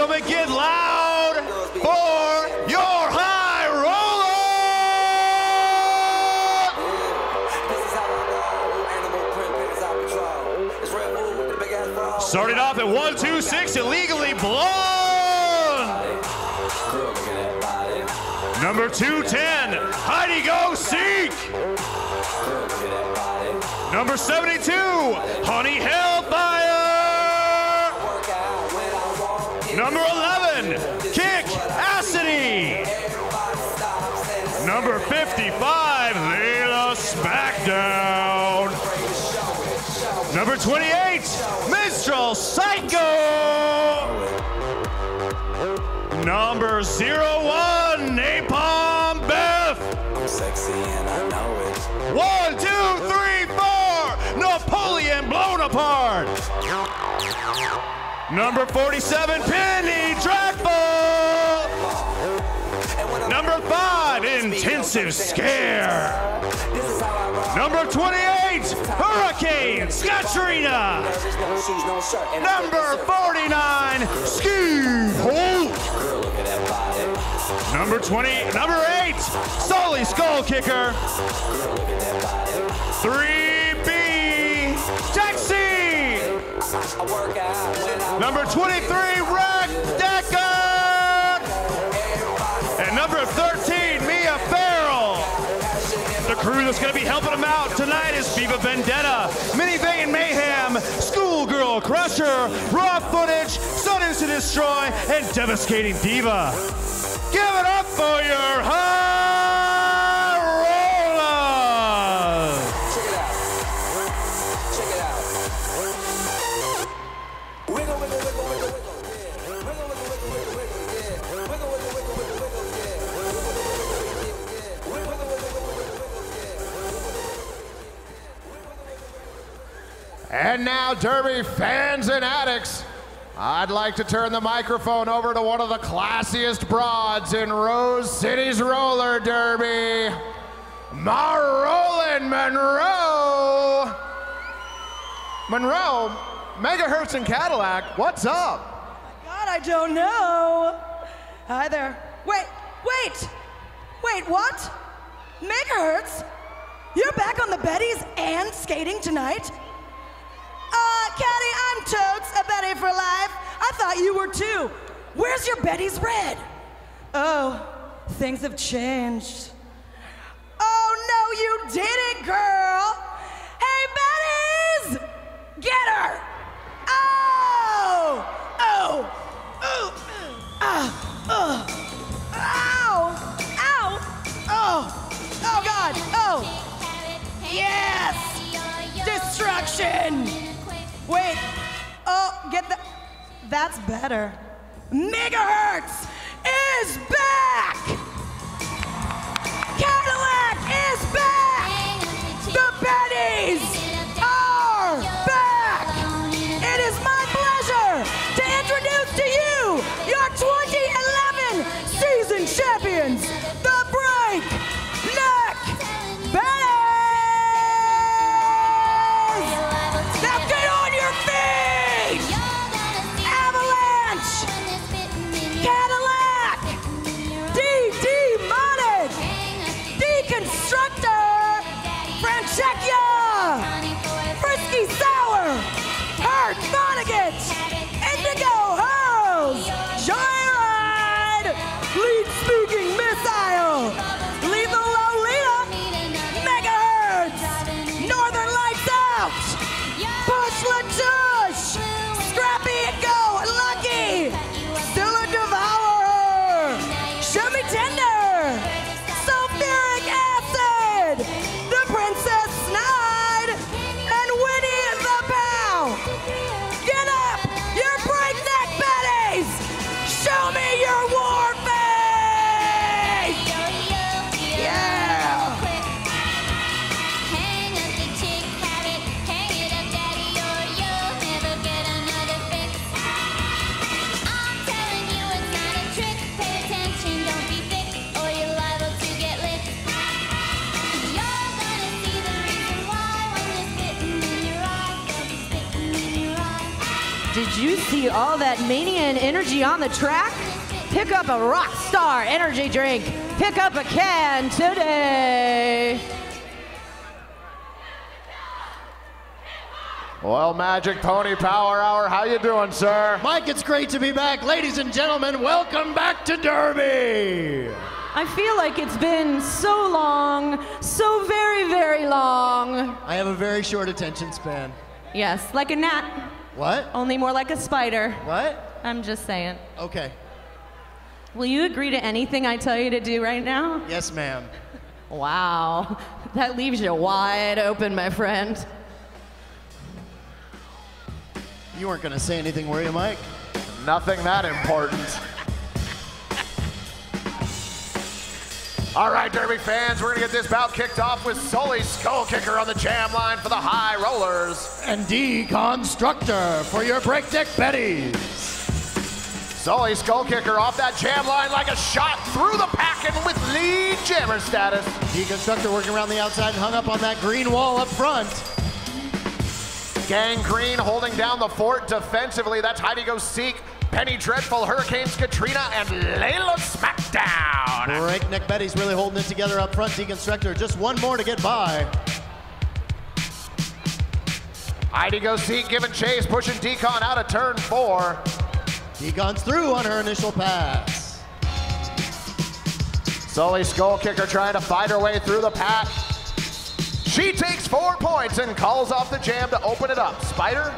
gentlemen, get loud for your high roller! Started off at 126, illegally blonde. Number 210, Heidi Go Seek. Number 72, Honey Hellfire. Number 11, Kick Acity. Number 55, Layla Smackdown. Number 28, Minstrel Psycho. Number 01, Napalm Beth. I'm sexy and I know it. 1, 2, 3, 4, Napoleon blown apart. Number 47, Penny Dragful. Number 5, Intensive Scare. Number 28, Hurricane Katrina. Number 49, Ski Hulk. Number 8, Sully Skull Kicker. 3B, Taxi. Number 23, Rack Decker. And number 13, Mia Farrell. The crew that's going to be helping them out tonight is Viva Vendetta, Minivan Mayhem, Schoolgirl Crusher, Raw Footage, Sudden to Destroy, and Devastating Diva. Give it up for your high rollers! Check it out. Check it out. Wiggle, wiggle, wiggle, wiggle, wiggle. Yeah. Wiggle, wiggle, wiggle, wiggle, wiggle. Yeah. Wiggle, wiggle, wiggle, wiggle, wiggle. Yeah. Wiggle, wiggle, wiggle, wiggle, wiggle. And now, Derby fans and addicts, I'd like to turn the microphone over to one of the classiest broads in Rose City's roller derby, Marolyn Monroe. Monroe, Megahertz and Cadillac, what's up? God, I don't know. Hi there. Wait, what? Megahertz? You're back on the Bettys and skating tonight? Caddy, I'm totes a Betty for life. I thought you were too. Where's your Betty's red? Oh, things have changed. Oh, no, you didn't, girl. Hey, Betty's! Get her! Oh! Oh, God! Oh! Yes! Destruction! Wait. Oh, get that. That's better. Megahertz is back! Cadillac is back! The Bettys are back! It is my pleasure to introduce to you your 2011 season champions, the Breakneck Bettys! Now get on your feet! Avalanche! Cadillac! DJ you see all that mania and energy on the track? Pick up a Rockstar energy drink. Pick up a can today. Well, Magic Pony Power Hour, how you doing, sir? Mike, it's great to be back. Ladies and gentlemen, welcome back to Derby. I feel like it's been so long, so very, very long. I have a very short attention span. Yes, like a gnat, What? only more like a spider. What? I'm just saying. Okay. Will you agree to anything I tell you to do right now? Yes, ma'am. Wow, that leaves you wide open, my friend. You weren't going to say anything, were you, Mike? Nothing that important. All right, Derby fans, we're gonna get this bout kicked off with Sully Skull Kicker on the jam line for the High Rollers. And Deconstructor for your breakneck Betties. Sully Skull Kicker off that jam line like a shot through the pack and with lead jammer status. Deconstructor working around the outside and hung up on that green wall up front. Gangrene holding down the fort defensively. That's Heidi Go Seek, Penny Dreadful, Hurricanes Katrina, and Layla Smackdown. Breakneck Betty's really holding it together up front. Deconstructor, just one more to get by. Heidi Go Seek giving chase, pushing Decon out of turn 4. Decon's through on her initial pass. Sully Skull Kicker trying to fight her way through the pack. She takes 4 points and calls off the jam to open it up. Spider?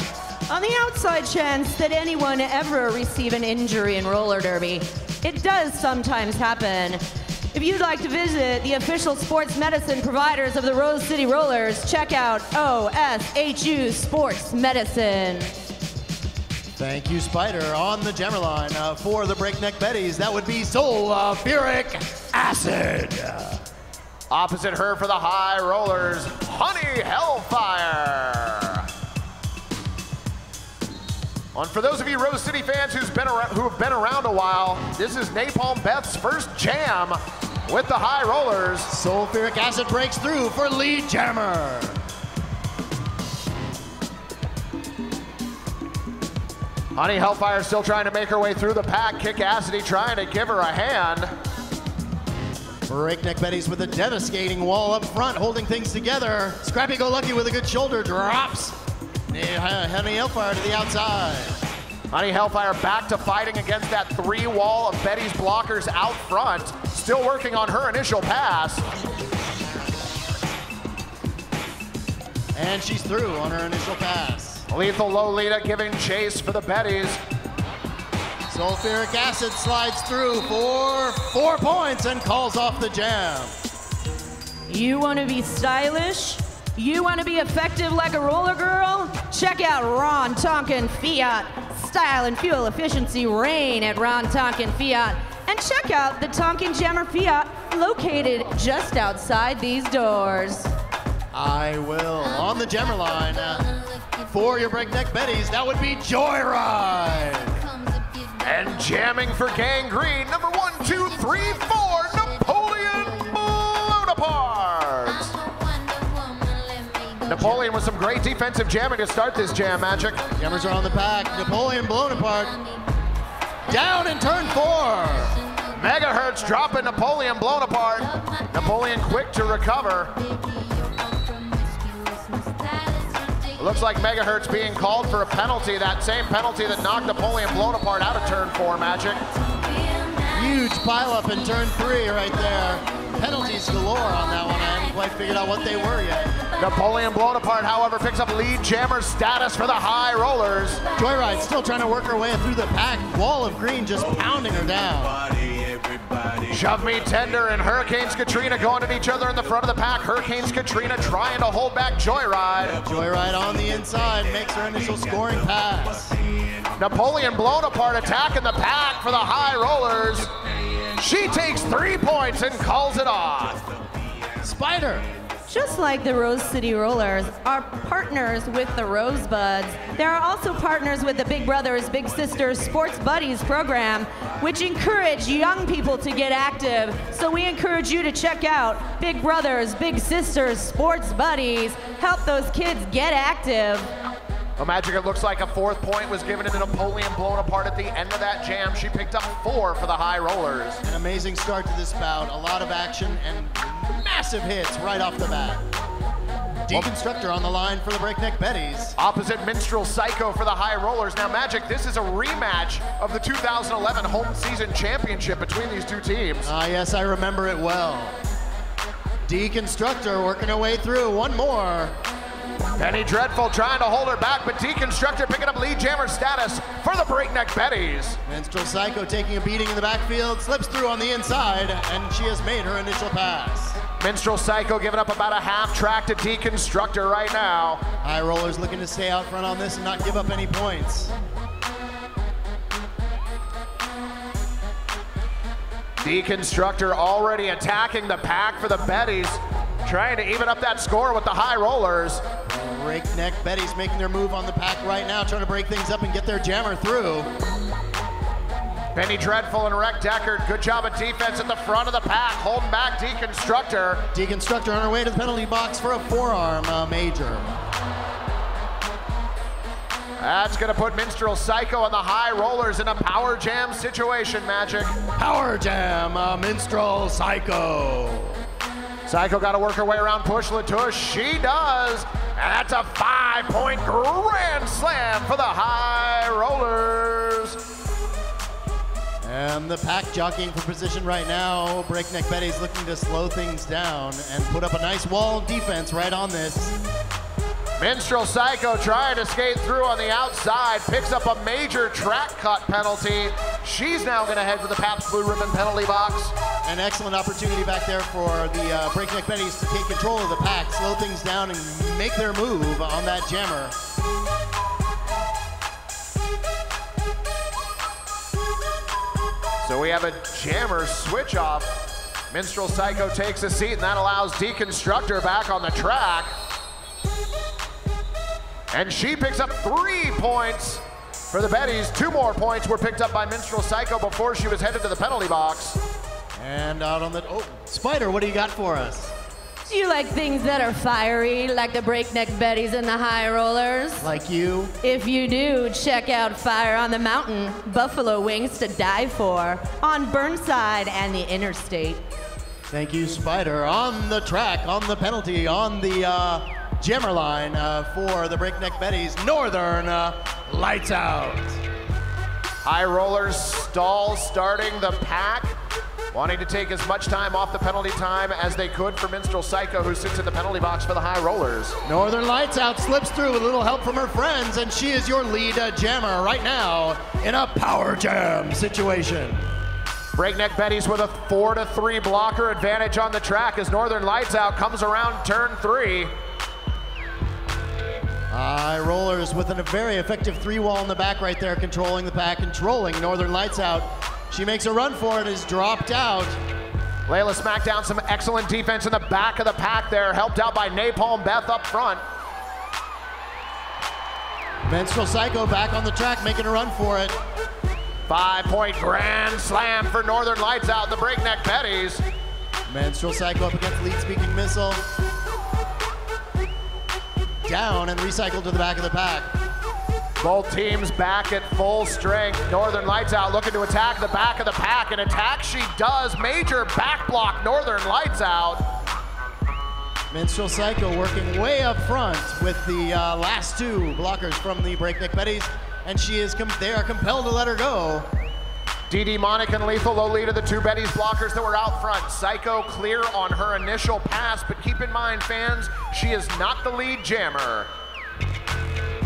On the outside chance that anyone ever receive an injury in roller derby, it does sometimes happen. If you'd like to visit the official sports medicine providers of the Rose City Rollers, check out OSHU Sports Medicine. Thank you, Spider. On the jammer line for the Breakneck Betties, that would be sulfuric acid. Opposite her for the High Rollers, Honey Hellfire. And for those of you Rose City fans who have been around a while, this is Napalm Beth's first jam with the High Rollers. Sulfuric acid breaks through for lead jammer. Honey Hellfire still trying to make her way through the pack. Kick Acity trying to give her a hand. Breakneck Betties with a devastating wall up front, holding things together. Scrappy Go Lucky with a good shoulder drops. Honey Hellfire to the outside. Honey Hellfire back to fighting against that 3 wall of Betty's blockers out front. Still working on her initial pass. And she's through on her initial pass. Lethal Lolita giving chase for the Bettys. Sulfuric acid slides through for 4 points and calls off the jam. You want to be stylish? You want to be effective like a roller girl? Check out Ron Tonkin Fiat. Style and fuel efficiency reign at Ron Tonkin Fiat. And check out the Tonkin Jammer Fiat located just outside these doors. I will. On the jammer line for your Breakneck Betties, that would be Joyride. And jamming for Gangrene, number 1, 2, 3, 4, Napoleon Bonaparte. Napoleon with some great defensive jamming to start this jam, Magic. Jammers are on the pack. Napoleon blown apart. Down in turn 4. Megahertz dropping Napoleon blown apart. Napoleon quick to recover. It looks like Megahertz being called for a penalty, that same penalty that knocked Napoleon blown apart out of turn 4, Magic. Huge pileup in turn 3 right there. Penalties galore on that one. I haven't quite figured out what they were yet. Napoleon blown apart, however, picks up lead jammer status for the High Rollers. Joyride still trying to work her way through the pack. Wall of green just pounding her down. Shove Me Tender and Hurricanes Katrina going at each other in the front of the pack. Hurricanes Katrina trying to hold back Joyride. Joyride on the inside makes her initial scoring pass. Napoleon blown apart, attacking the pack for the High Rollers. She takes 3 points and calls it off. Spider. Just like the Rose City Rollers are partners with the Rosebuds, there are also partners with the Big Brothers Big Sisters Sports Buddies program, which encourage young people to get active. So we encourage you to check out Big Brothers Big Sisters Sports Buddies. Help those kids get active. Well, Magic, it looks like a 4th point was given to Napoleon, blown apart at the end of that jam. She picked up 4 for the High Rollers. An amazing start to this bout. A lot of action and massive hits right off the bat. Deconstructor on the line for the Breakneck Betties. Opposite Minstrel Psycho for the High Rollers. Now, Magic, this is a rematch of the 2011 home season championship between these two teams. Ah, yes, I remember it well. Deconstructor working her way through. One more. Penny Dreadful trying to hold her back, but Deconstructor picking up lead jammer status for the Breakneck Betties. Minstrel Psycho taking a beating in the backfield, slips through on the inside, and she has made her initial pass. Minstrel Psycho giving up about a half track to Deconstructor right now. High Rollers looking to stay out front on this and not give up any points. Deconstructor already attacking the pack for the Betties, trying to even up that score with the High Rollers. Breakneck Betties making their move on the pack right now, trying to break things up and get their jammer through. Penny Dreadful and Wreck Deckard, good job of defense at the front of the pack, holding back Deconstructor. Deconstructor on her way to the penalty box for a forearm major. That's gonna put Minstrel Psycho and the High Rollers in a power jam situation, Magic. Power jam, Minstrel Psycho. Psycho got to work her way around Push Latouche. She does. And that's a 5-point grand slam for the High Rollers. And the pack jockeying for position right now. Breakneck Betty's looking to slow things down and put up a nice wall of defense right on this. Minstrel Psycho trying to skate through on the outside, picks up a major track cut penalty. She's now going to head for the Pabst Blue Ribbon penalty box. An excellent opportunity back there for the Breakneck Betties to take control of the pack, slow things down, and make their move on that jammer. So we have a jammer switch off. Minstrel Psycho takes a seat, and that allows Deconstructor back on the track. And she picks up 3 points for the Betties. 2 more points were picked up by Minstrel Psycho before she was headed to the penalty box. And out on the, oh, Spider, what do you got for us? Do you like things that are fiery, like the Breakneck Betties and the High Rollers? Like you? If you do, check out Fire on the Mountain, Buffalo Wings to Die For, on Burnside and the Interstate. Thank you, Spider. On the track, on the penalty, on the jammer line for the Breakneck Betties, Northern Lights Out. High Rollers stall starting the pack, wanting to take as much time off the penalty time as they could for Minstrel Psycho, who sits in the penalty box for the High Rollers. Northern Lights Out slips through with a little help from her friends, and she is your lead jammer right now in a power jam situation. Breakneck Betties with a 4-3 blocker advantage on the track as Northern Lights Out comes around turn 3. High Rollers with a very effective 3-wall in the back right there, controlling the pack, controlling Northern Lights Out. She makes a run for it, is dropped out. Layla smacked down some excellent defense in the back of the pack there, helped out by Napalm Beth up front. Minstrel Psycho back on the track, making a run for it. 5-point grand slam for Northern Lights Out and the Breakneck Betties. Minstrel Psycho up against Lead Speaking Missile. Down and recycled to the back of the pack. Both teams back at full strength. Northern Lights Out looking to attack the back of the pack, and attack she does. Major back block, Northern Lights Out. Minstrel Psycho working way up front with the last 2 blockers from the Breakneck Betties, and they are compelled to let her go. DD Monic and Lethal though lead of the 2 Betties blockers that were out front. Psycho clear on her initial pass, but keep in mind, fans, she is not the lead jammer.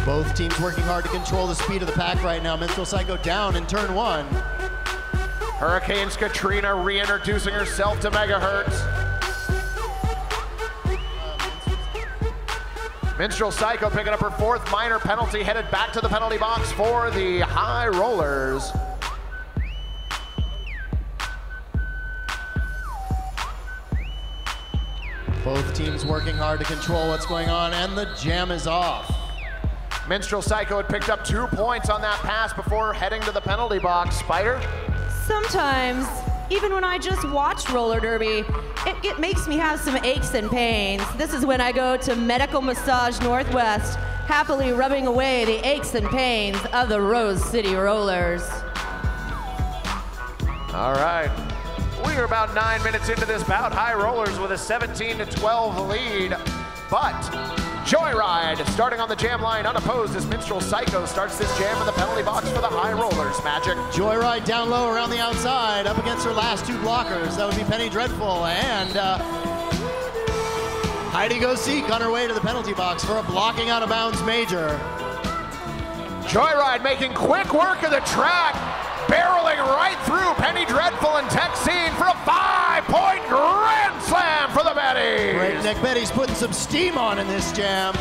Both teams working hard to control the speed of the pack right now. Minstrel Psycho down in turn 1. Hurricanes Katrina reintroducing herself to megahertz. Minstrel Psycho picking up her 4th minor penalty, headed back to the penalty box for the High Rollers. Both teams working hard to control what's going on, and the jam is off. Minstrel Psycho had picked up 2 points on that pass before heading to the penalty box. Spider? Sometimes, even when I just watch roller derby, it makes me have some aches and pains. This is when I go to Medical Massage Northwest happily rubbing away the aches and pains of the Rose City Rollers. All right. We are about 9 minutes into this bout. High Rollers with a 17-12 lead. But Joyride starting on the jam line unopposed as Minstrel Psycho starts this jam in the penalty box for the High Rollers. Magic. Joyride down low around the outside, up against her last two blockers. That would be Penny Dreadful and Heidi Go Seek on her way to the penalty box for a blocking out of bounds major. Joyride making quick work of the track, barreling right through Penny Dreadful and Texine for a 5-point grand slam for the Betties. Breakneck Betty's putting some steam on in this jam.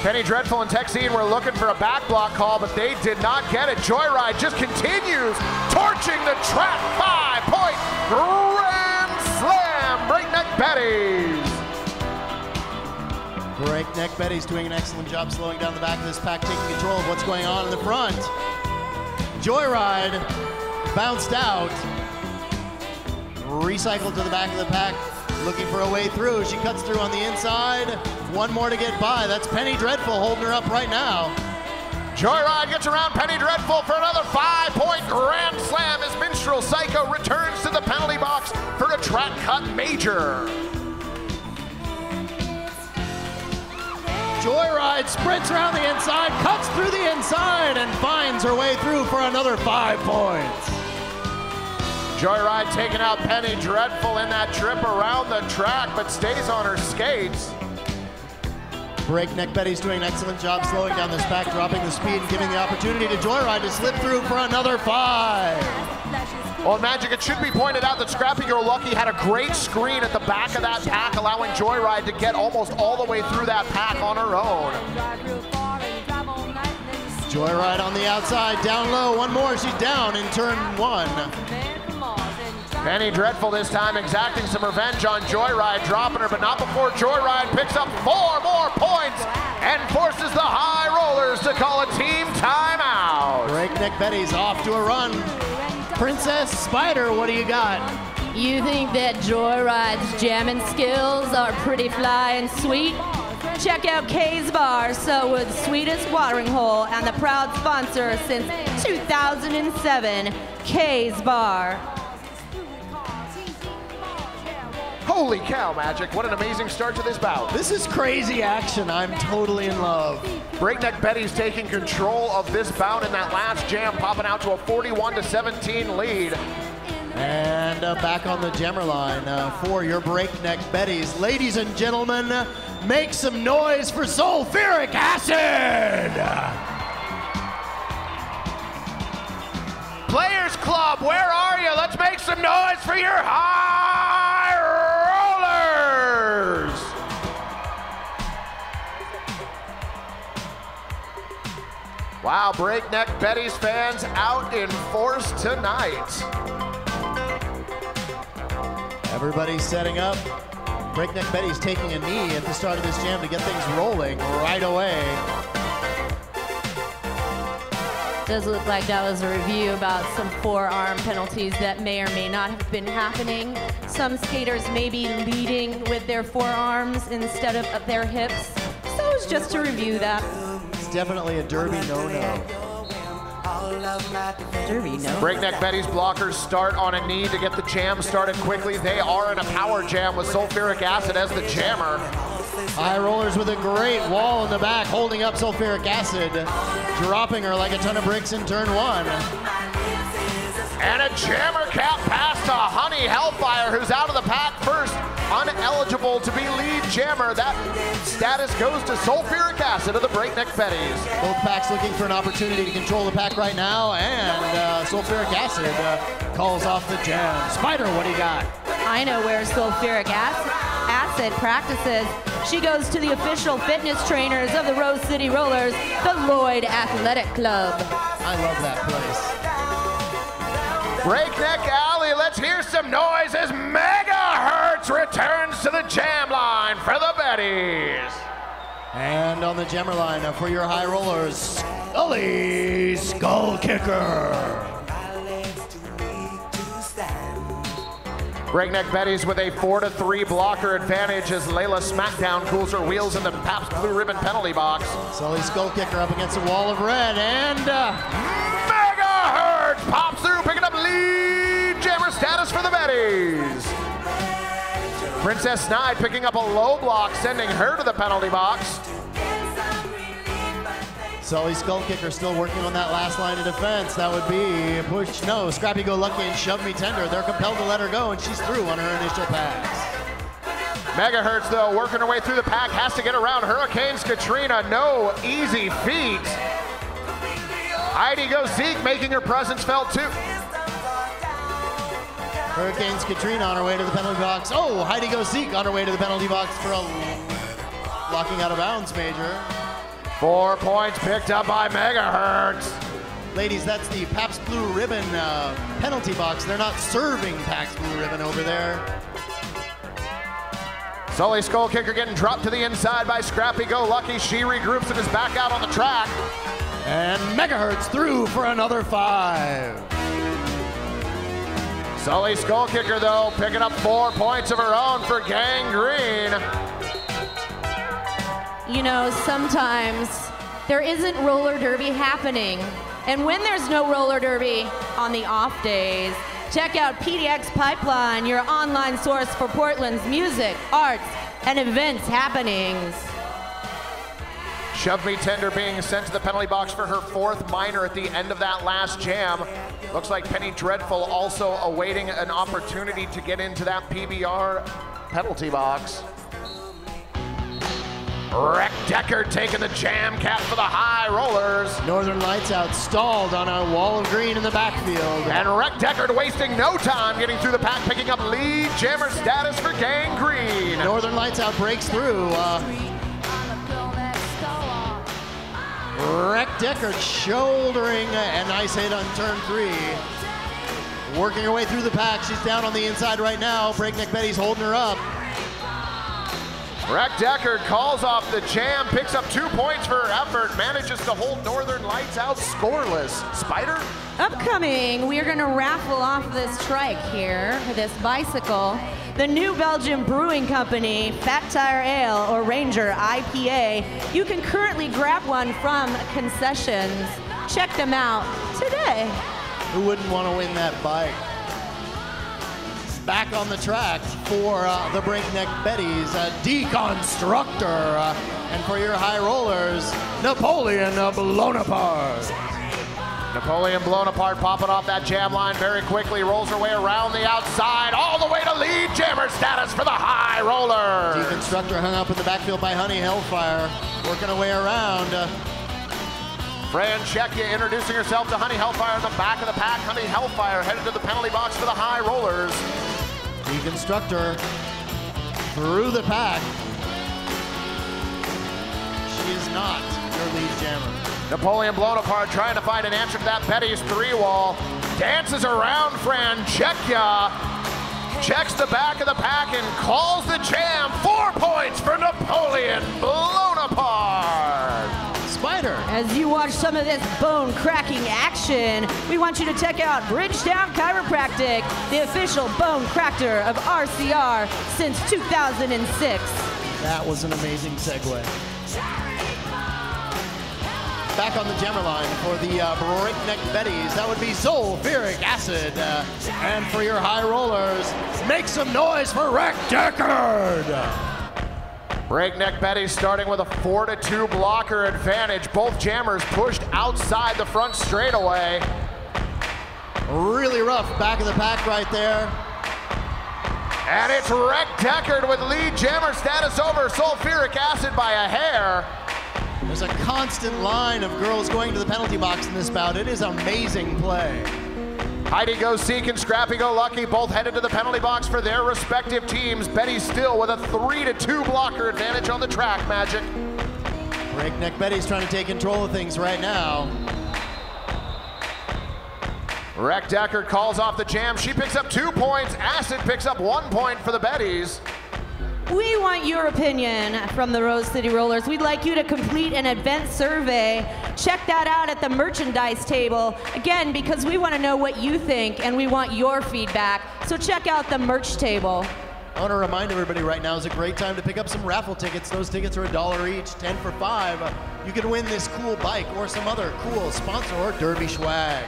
Penny Dreadful and Texine were looking for a back block call, but they did not get it. Joyride just continues torching the track. 5-point grand slam, Breakneck Betties. Breakneck Betty's doing an excellent job slowing down the back of this pack, taking control of what's going on in the front. Joyride bounced out, recycled to the back of the pack, looking for a way through. She cuts through on the inside. One more to get by. That's Penny Dreadful holding her up right now. Joyride gets around Penny Dreadful for another 5-point grand slam as Minstrel Psycho returns to the penalty box for a track cut major. Joyride sprints around the inside, cuts through the inside, and finds her way through for another 5 points. Joyride taking out Penny Dreadful in that trip around the track, but stays on her skates. Breakneck Betty's doing an excellent job slowing down this pack, dropping the speed, and giving the opportunity to Joyride to slip through for another 5. Well, Magic, it should be pointed out that Scrappy Girl Lucky had a great screen at the back of that pack, allowing Joyride to get almost all the way through that pack on her own. Joyride on the outside, down low, one more, she's down in turn 1. Penny Dreadful this time exacting some revenge on Joyride, dropping her, but not before Joyride picks up 4 more points and forces the High Rollers to call a team timeout. Breakneck Betty's off to a run. Princess Spider, what do you got? You think that Joyride's jamming skills are pretty fly and sweet? Check out K's Bar, Selwood's sweetest watering hole and the proud sponsor since 2007, K's Bar. Holy cow, Magic, what an amazing start to this bout. This is crazy action. I'm totally in love. Breakneck Betty's taking control of this bout in that last jam, popping out to a 41-17 lead. And back on the jammer line for your Breakneck Betties. Ladies and gentlemen, make some noise for sulfuric acid! Players Club, where are you? Let's make some noise for your High Rollers! Wow, Breakneck Betty's fans out in force tonight. Everybody's setting up. Breakneck Betty's taking a knee at the start of this jam to get things rolling right away. Does look like that was a review about some forearm penalties that may or may not have been happening. Some skaters may be leading with their forearms instead of their hips. So it's just to review that. It's definitely a derby no-no. Derby, no. Breakneck Betty's blockers start on a knee to get the jam started quickly. They are in a power jam with sulfuric acid as the jammer. High Rollers with a great wall in the back, holding up sulfuric acid, dropping her like a ton of bricks in turn 1. And a jammer cap pass to Honey Hellfire, who's out of the pack first, uneligible to be lead jammer. That status goes to sulfuric acid of the Breakneck Betties. Both packs looking for an opportunity to control the pack right now, and sulfuric acid calls off the jam. Spider, what do you got? I know where sulfuric acid practices. She goes to the official fitness trainers of the Rose City Rollers, the Lloyd Athletic Club. I love that place. Breakneck Alley, let's hear some noise as Megahertz returns to the jam line for the Betties. And on the jammer line for your High Rollers, Scully Skull Kicker. Breakneck Betty's with a 4-3 blocker advantage as Layla Smackdown cools her wheels in the Pabst Blue Ribbon penalty box. Sully Skull Kicker up against the wall of red, and Megahertz pops through, picking up lead jammer status for the Bettys. Princess Snide picking up a low block, sending her to the penalty box. Sully Skull Kicker still working on that last line of defense. That would be push, no, Scrappy Go Lucky and Shove Me Tender. They're compelled to let her go, and she's through on her initial pass. Megahertz, though, working her way through the pack, has to get around Hurricanes Katrina. No easy feat. Heidi Go Zeke making her presence felt, too. Hurricanes Katrina on her way to the penalty box. Oh, Heidi Go Zeke on her way to the penalty box for a blocking out of bounds major. 4 points picked up by Megahertz. Ladies, that's the Pabst Blue Ribbon penalty box. They're not serving Pabst Blue Ribbon over there. Sully Skull Kicker getting dropped to the inside by Scrappy Go Lucky. She regroups and is back out on the track. And Megahertz through for another 5. Sully Skull Kicker, though, picking up 4 points of her own for Gangrene. You know, sometimes there isn't roller derby happening. And when there's no roller derby on the off days, check out PDX Pipeline, your online source for Portland's music, arts, and events happenings. Shove Me Tender being sent to the penalty box for her 4th minor at the end of that last jam. Looks like Penny Dreadful also awaiting an opportunity to get into that PBR penalty box. Wreck Deckard taking the jam cap for the high rollers. Northern Lights Out stalled on a wall of green in the backfield. And Wreck Deckard wasting no time getting through the pack, picking up lead jammer status for Gangrene. Northern Lights Out breaks through. Wreck Deckard shouldering a nice hit on turn 3. Working her way through the pack. She's down on the inside right now. Breakneck Betty's holding her up. Wreck Deckard calls off the jam, picks up 2 points for her effort, manages to hold Northern Lights Out scoreless. Spider? Upcoming, we are going to raffle off this trike here, this bicycle. The New Belgium Brewing Company Fat Tire Ale or Ranger IPA. You can currently grab one from concessions. Check them out today. Who wouldn't want to win that bike? Back on the track for the Breakneck Betties, Deconstructor. And for your high rollers, Napoleon Blown Apart. Napoleon Blown Apart popping off that jam line very quickly, rolls her way around the outside, all the way to lead jammer status for the high roller. Deconstructor hung up in the backfield by Honey Hellfire, working her way around. Fran Czechia introducing herself to Honey Hellfire in the back of the pack. Honey Hellfire headed to the penalty box for the high rollers. Deconstructor through the pack. She is not your lead jammer. Napoleon Blown Apart trying to find an answer to that Betty's 3-wall. Dances around Fran Czechia. Checks the back of the pack and calls the jam. 4 points for Napoleon Blown Apart. Spider. As you watch some of this bone-cracking action, we want you to check out Bridgetown Chiropractic, the official bone cracker of RCR since 2006. That was an amazing segue. Back on the jammer line for the Breakneck Betties, that would be sulfuric acid. And for your high rollers, make some noise for Wreck Deckard. Breakneck Betty starting with a 4-2 blocker advantage. Both jammers pushed outside the front straightaway. Really rough back of the pack right there. And it's Wreck Deckard with lead jammer status over sulfuric acid by a hair. There's a constant line of girls going to the penalty box in this bout. It is amazing play. Heidi Go Seek and Scrappy Go Lucky both headed to the penalty box for their respective teams. Betty still with a 3-2 blocker advantage on the track, Magic. Breakneck Betty's trying to take control of things right now. Wreck Deckard calls off the jam. She picks up 2 points. Acid picks up 1 point for the Betties. We want your opinion from the Rose City Rollers. We'd like you to complete an event survey. Check that out at the merchandise table. Again, because we want to know what you think and we want your feedback. So check out the merch table. I want to remind everybody right now is a great time to pick up some raffle tickets. Those tickets are $1 each, 10 for $5. You can win this cool bike or some other cool sponsor or derby swag.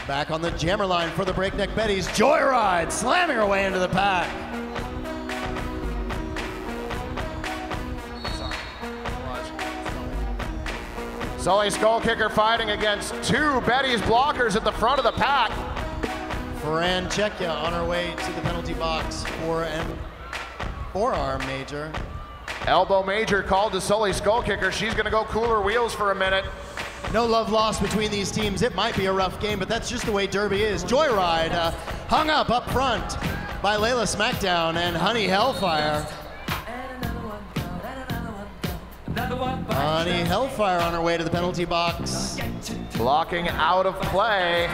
Back on the jammer line for the Breakneck Betties, Joyride slamming her way into the pack. Sully Skull Kicker fighting against two Betty's blockers at the front of the pack. Franchecchia on her way to the penalty box for an forearm major. Elbow major called to Sully Skull Kicker. She's going to go cool her wheels for a minute. No love lost between these teams. It might be a rough game, but that's just the way Derby is. Joyride hung up front by Layla Smackdown and Honey Hellfire. Honey Hellfire on her way to the penalty box. Blocking out of play.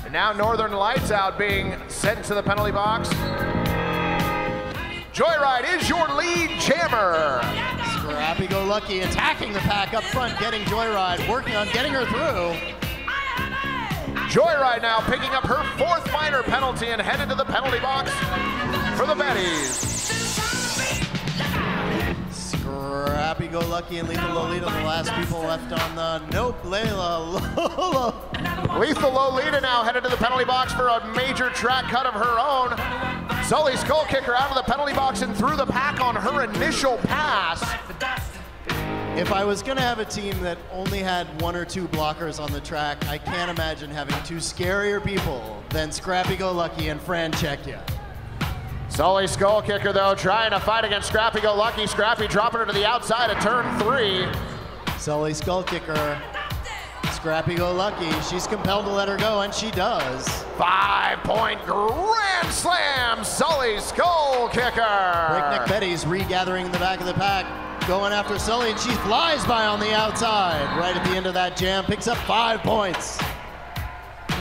And now Northern Lights Out being sent to the penalty box. Joyride is your lead jammer. Scrappy Go Lucky attacking the pack up front, getting Joyride, working on getting her through. Joyride now picking up her fourth minor penalty and headed to the penalty box for the Betties. Scrappy Go Lucky and Lethal Lolita, the last people left on the nope, Layla Lola. Lethal Lolita now headed to the penalty box for a major track cut of her own. Sully Skull Kicker out of the penalty box and through the pack on her initial pass. If I was gonna have a team that only had one or two blockers on the track, I can't imagine having two scarier people than Scrappy Go Lucky and Franchecchia. Sully Skull Kicker though trying to fight against Scrappy Go Lucky. Scrappy dropping her to the outside of turn 3. Sully Skull Kicker, Scrappy Go Lucky. She's compelled to let her go, and she does. 5-point grand slam, Sully Skull Kicker. Breakneck Betty's regathering in the back of the pack, going after Sully, and she flies by on the outside. Right at the end of that jam, picks up 5 points.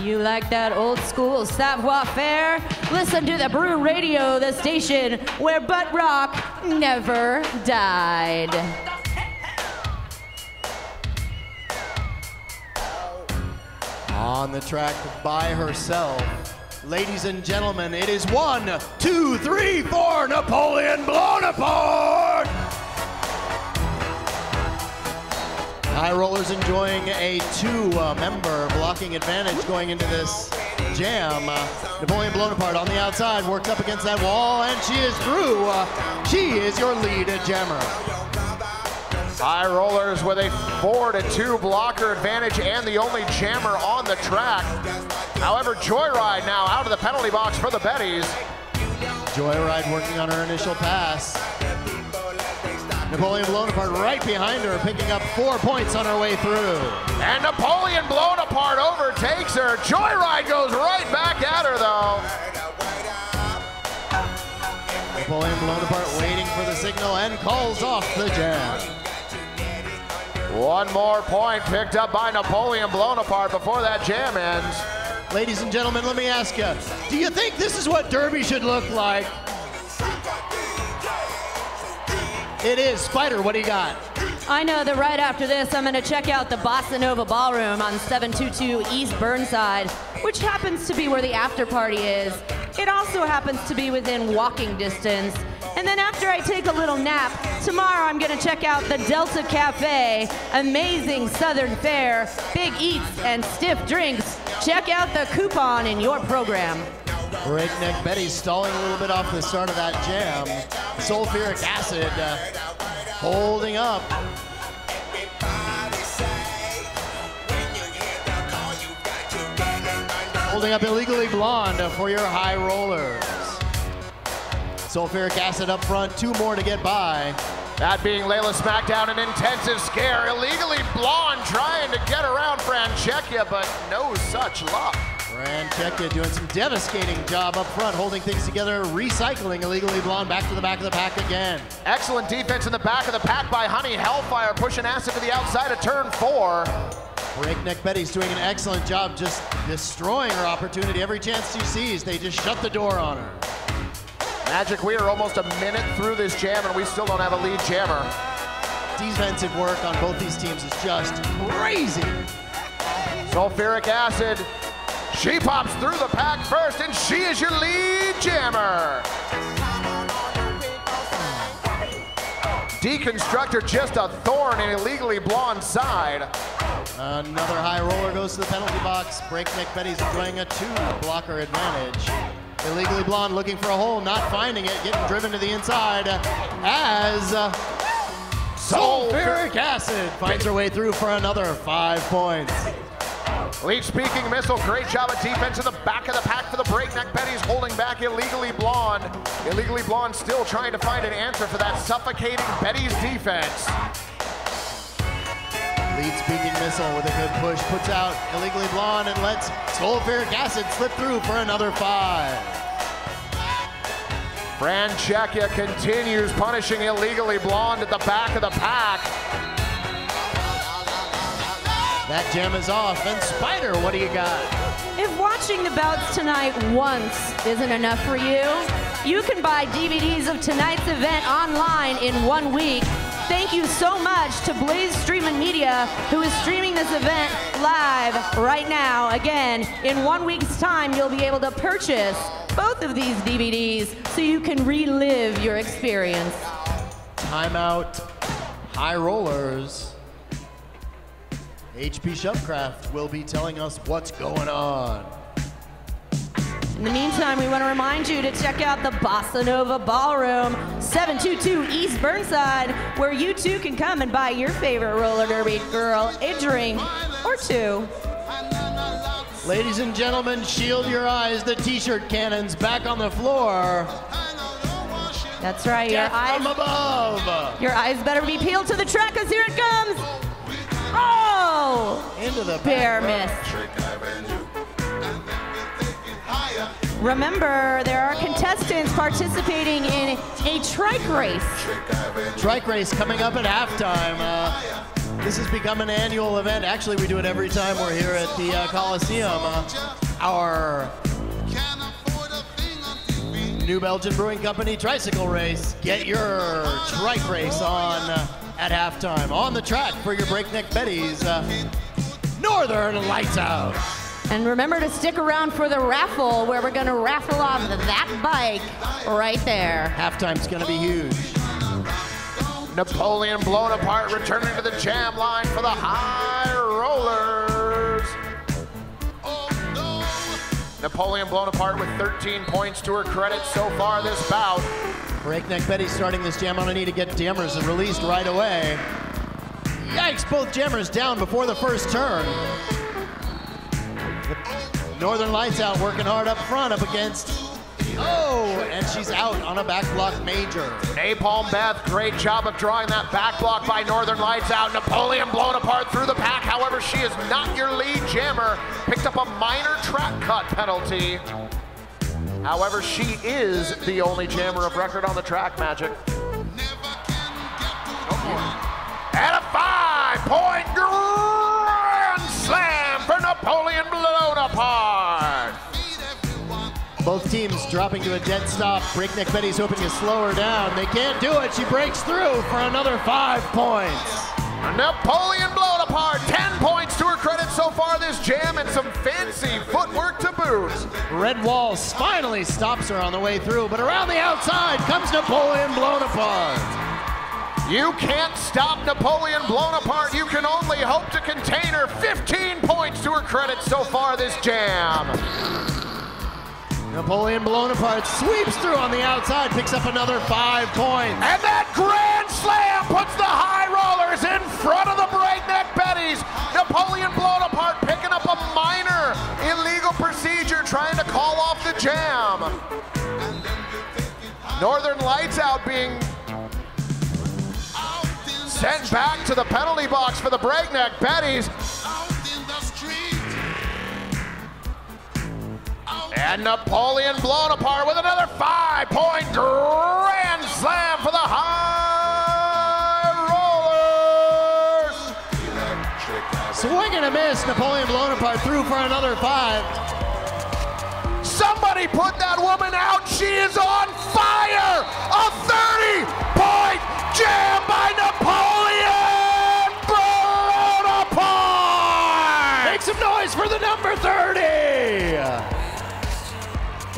You like that old school savoir faire? Listen to the Brew Radio, the station where butt rock never died. On the track by herself. Ladies and gentlemen, it is 1, 2, 3, 4, Napoleon Bonaparte! High Rollers enjoying a 2-member blocking advantage going into this jam. Napoleon Bonaparte on the outside, works up against that wall, and she is through. She is your lead jammer. High Rollers with a 4-2 blocker advantage and the only jammer on the track. However, Joyride now out of the penalty box for the Betties. Joyride working on her initial pass. Napoleon Bonaparte right behind her, picking up 4 points on her way through. And Napoleon Bonaparte overtakes her. Joyride goes right back at her though. Napoleon Bonaparte waiting for the signal and calls off the jam. One more point picked up by Napoleon Bonaparte before that jam ends. Ladies and gentlemen, let me ask you, do you think this is what Derby should look like? It is. Spider, what do you got? I know that right after this, I'm going to check out the Bossa Nova Ballroom on 722 East Burnside, which happens to be where the after party is. It also happens to be within walking distance. And then after I take a little nap, tomorrow I'm going to check out the Delta Cafe, amazing southern fare, big eats and stiff drinks. Check out the coupon in your program. Breakneck Betty stalling a little bit off the start of that jam. Sulfuric acid holding up. Holding up Illegally Blonde for your High Rollers. Sulfuric acid up front, 2 more to get by. That being Layla Smackdown, an intensive scare. Illegally Blonde trying to get around Franchecchia, but no such luck. Franchecchia doing some devastating job up front, holding things together, recycling Illegally Blonde back to the back of the pack again. Excellent defense in the back of the pack by Honey Hellfire, pushing acid to the outside of turn 4. Breakneck Betty's doing an excellent job just destroying her opportunity. Every chance she sees, they just shut the door on her. Magic, we are almost a minute through this jam and we still don't have a lead jammer. Defensive work on both these teams is just crazy. Sulfuric acid. She pops through the pack first and she is your lead jammer. Deconstructor, just a thorn in Illegally Blonde's side. Another high roller goes to the penalty box. Breakneck Betty's enjoying a 2-blocker advantage. Illegally Blonde looking for a hole, not finding it, getting driven to the inside as Sulfuric Acid finds her way through for another 5 points. Leech Speaking Missile, great job of defense in the back of the pack for the Breakneck Betties, holding back Illegally Blonde. Illegally Blonde still trying to find an answer for that suffocating Betties defense. Lead Speaking Missile with a good push, puts out Illegally Blonde and lets Sulfuric Acid slip through for another 5. Francesca continues punishing Illegally Blonde at the back of the pack. That jam is off. And Spider, what do you got? If watching the bouts tonight once isn't enough for you, you can buy DVDs of tonight's event online in 1 week. Thank you so much to Blaze Streaming Media, who is streaming this event live right now. Again, in 1 week's time, you'll be able to purchase both of these DVDs so you can relive your experience. Timeout, high rollers. HP Shovecraft will be telling us what's going on. In the meantime, we want to remind you to check out the Bossa Nova Ballroom, 722 East Burnside, where you too can come and buy your favorite roller derby girl a drink or two. Ladies and gentlemen, shield your eyes. The t-shirt cannon's back on the floor. That's right. Death from above. Your eyes better be peeled to the track, because here it comes. Oh! Into the Bear miss. Remember, there are contestants participating in a trike race. Trike race coming up at halftime. This has become an annual event. Actually, we do it every time we're here at the Coliseum. Our New Belgian Brewing Company tricycle race. Get your trike race on at halftime. On the track for your Breakneck Betties, Northern Lights Out. And remember to stick around for the raffle, where we're going to raffle off that bike right there. Halftime's going to be huge. Napoleon blown apart, returning to the jam line for the high rollers. Napoleon blown apart with 13 points to her credit so far this bout. Breakneck Betty starting this jam on a knee to get jammers released right away. Yikes, both jammers down before the first turn. Northern Lights Out working hard up front up against, and she's out on a back block major. Napalm Beth, great job of drawing that back block by Northern Lights Out. Napoleon blown apart through the pack. However, she is not your lead jammer. Picked up a minor track cut penalty. However, she is the only jammer of record on the track, Magic. And a 5-point grand slam for Napoleon blown apart. Both teams dropping to a dead stop. Breakneck Betty's hoping to slow her down. They can't do it. She breaks through for another 5 points. Napoleon blown apart. 10 points to her credit so far this jam, and some fancy footwork to boot. Red Walls finally stops her on the way through, but around the outside comes Napoleon blown apart. You can't stop Napoleon blown apart. You can only hope to contain her. 15 points to her credit so far this jam. Napoleon blown apart, sweeps through on the outside, picks up another 5 points. And that grand slam puts the high rollers in front of the Breakneck Betties. Napoleon blown apart, picking up a minor illegal procedure, trying to call off the jam. Northern Lights Out being sent back to the penalty box for the Breakneck Betties. And Napoleon blown apart with another 5-point grand slam for the high rollers. Swinging and a miss. Napoleon Bonaparte through for another 5. Somebody put that woman out. She is on fire. A 30-point jam by Napoleon Bonaparte. Make some noise for the number 30.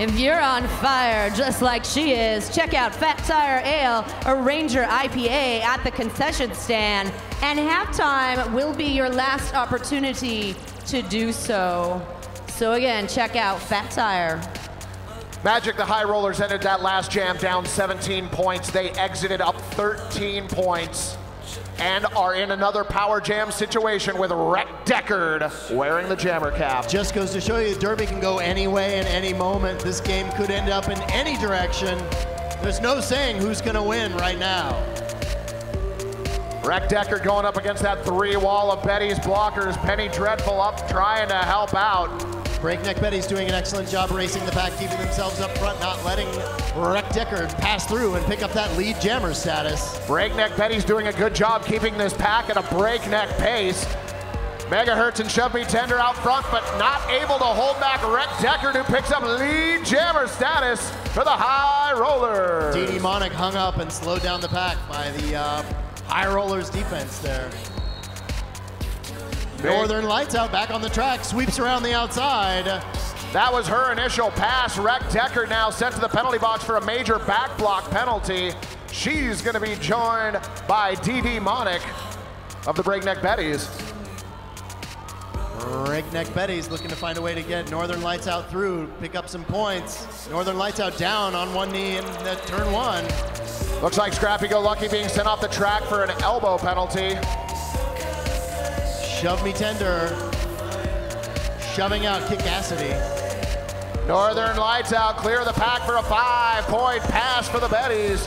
If you're on fire just like she is, check out Fat Tire Ale or Ranger IPA at the concession stand. And halftime will be your last opportunity to do so. So again, check out Fat Tire. Magic, the High Rollers ended that last jam down 17 points. They exited up 13 points and are in another power jam situation with Rhett Deckard wearing the jammer cap. Just goes to show you Derby can go any way in any moment. This game could end up in any direction. There's no saying who's going to win right now. Rhett Deckard going up against that 3-wall of Betty's blockers. Penny Dreadful up trying to help out. Breakneck Betty's doing an excellent job racing the pack, keeping themselves up front, not letting Rhett Deckard pass through and pick up that lead jammer status. Breakneck Betty's doing a good job keeping this pack at a breakneck pace. Megahertz and Shove Me Tender out front, but not able to hold back Rhett Deckard, who picks up lead jammer status for the High Rollers. DD Monic hung up and slowed down the pack by the High Rollers defense there. Northern Lights Out back on the track, sweeps around the outside. That was her initial pass. Rhett Deckard now sent to the penalty box for a major back block penalty. She's going to be joined by DD Monic of the Breakneck Betties. Breakneck Betty's looking to find a way to get Northern Lights Out through, pick up some points. Northern Lights Out down on one knee in turn 1. Looks like Scrappy Go Lucky being sent off the track for an elbow penalty. Shove Me Tender, shoving out Kick Cassidy. Northern Lights Out clear the pack for a 5-point pass for the Betties.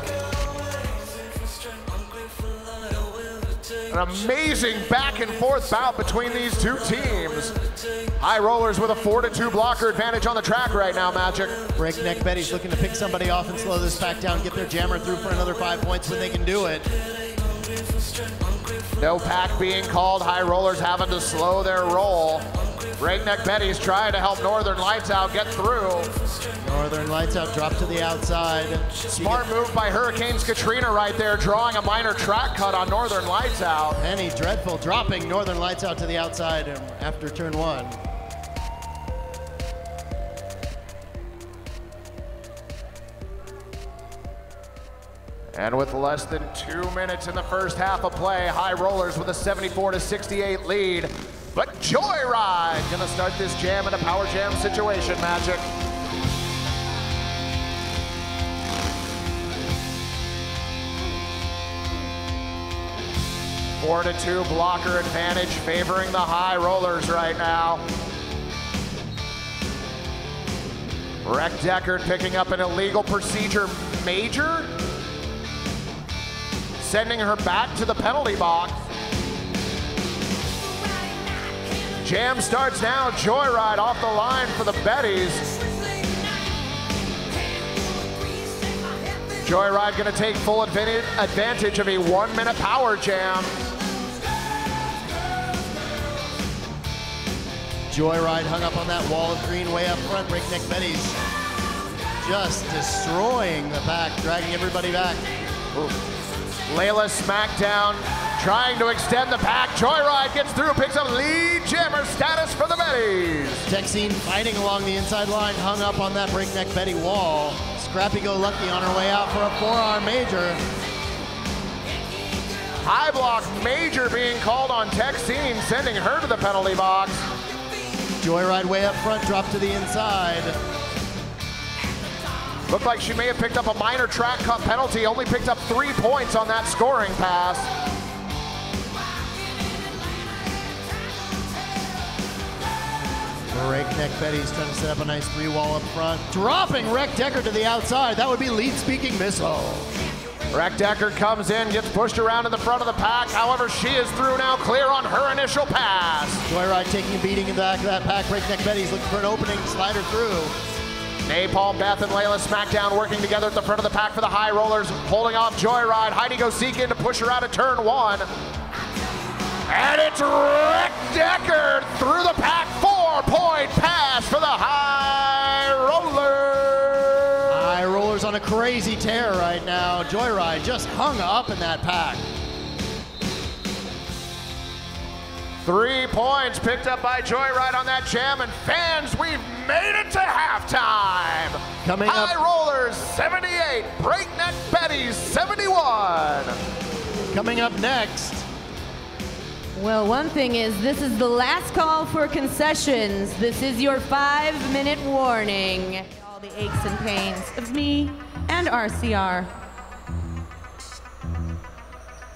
An amazing back and forth bout between these two teams. High Rollers with a 4-2 blocker advantage on the track right now, Magic. Breakneck Betty's looking to pick somebody off and slow this pack down, get their jammer through for another 5 points when they can do it. No pack being called, High Rollers having to slow their roll. Breakneck Betty's trying to help Northern Lights Out get through. Northern Lights Out drop to the outside. Smart move by Hurricanes Katrina right there, drawing a minor track cut on Northern Lights Out. Penny Dreadful dropping Northern Lights Out to the outside after turn 1. And with less than 2 minutes in the first half of play, High Rollers with a 74-68 lead. But Joyride gonna start this jam in a power jam situation, Magic. Four to 2 blocker advantage favoring the High Rollers right now. Rhett Deckard picking up an illegal procedure major, sending her back to the penalty box. Jam starts now. Joyride off the line for the Betties. Joyride gonna take full advantage of a 1-minute power jam. Joyride hung up on that wall of green way up front. Breakneck Betty's just destroying the pack, dragging everybody back. Ooh. Layla Smackdown trying to extend the pack. Joyride gets through, picks up lead jammer status for the Betties. Texine fighting along the inside line, hung up on that Breakneck Betty wall. Scrappy Go Lucky on her way out for a forearm major. High block major being called on Texine, sending her to the penalty box. Joyride way up front, drop to the inside. Looked like she may have picked up a minor track cut penalty, only picked up 3 points on that scoring pass. Breakneck Betty's trying to set up a nice 3-wall up front. Dropping Rhett Deckard to the outside. That would be lead speaking missile. Rhett Deckard comes in, gets pushed around in the front of the pack. However, she is through now, clear on her initial pass. Joyride taking a beating in the back of that pack. Breakneck Betty's looking for an opening, slider through. Napalm, Beth, and Layla Smackdown working together at the front of the pack for the High Rollers, holding off Joyride. Heidi goes seek in to push her out of turn 1. And it's Rick Deckard through the pack. 4-point pass for the High Rollers. High Rollers on a crazy tear right now. Joyride just hung up in that pack. 3 points picked up by Joyride on that jam, and fans, we've made it to halftime. Coming up, High Rollers 78, Breakneck Betties 71. Coming up next, Well, one thing is, this is the last call for concessions. This is your 5-minute warning. All the aches and pains of me and RCR.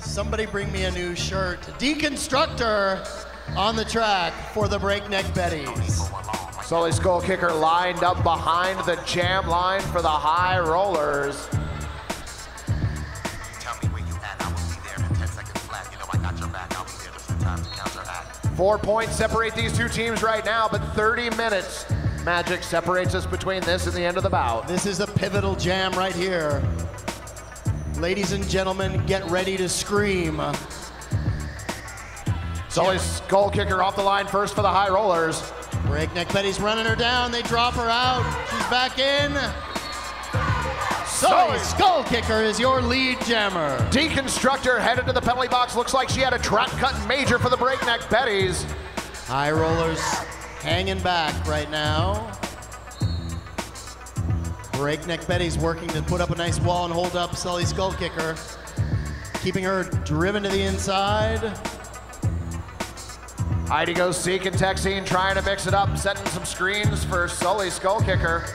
somebody bring me a new shirt. Deconstructor on the track for the Breakneck Betties. Sully Skull Kicker lined up behind the jam line for the High Rollers. Tell me where you at, I will be there in 10 seconds flat. You know I got your back, I'll be there just in time to counteract. 4 points separate these two teams right now, but 30 minutes magic separates us between this and the end of the bout. This is a pivotal jam right here. Ladies and gentlemen, get ready to scream. Sully Skull Kicker off the line first for the High Rollers. Breakneck Betty's running her down. They drop her out. She's back in. Sully Skull Kicker is your lead jammer. Deconstructor headed to the penalty box. Looks like she had a track cut major for the Breakneck Betties. High Rollers hanging back right now. Breakneck Betty's working to put up a nice wall and hold up Sully Skull Kicker, keeping her driven to the inside. Heidi goes Seek and Texine trying to mix it up, setting some screens for Sully Skull Kicker.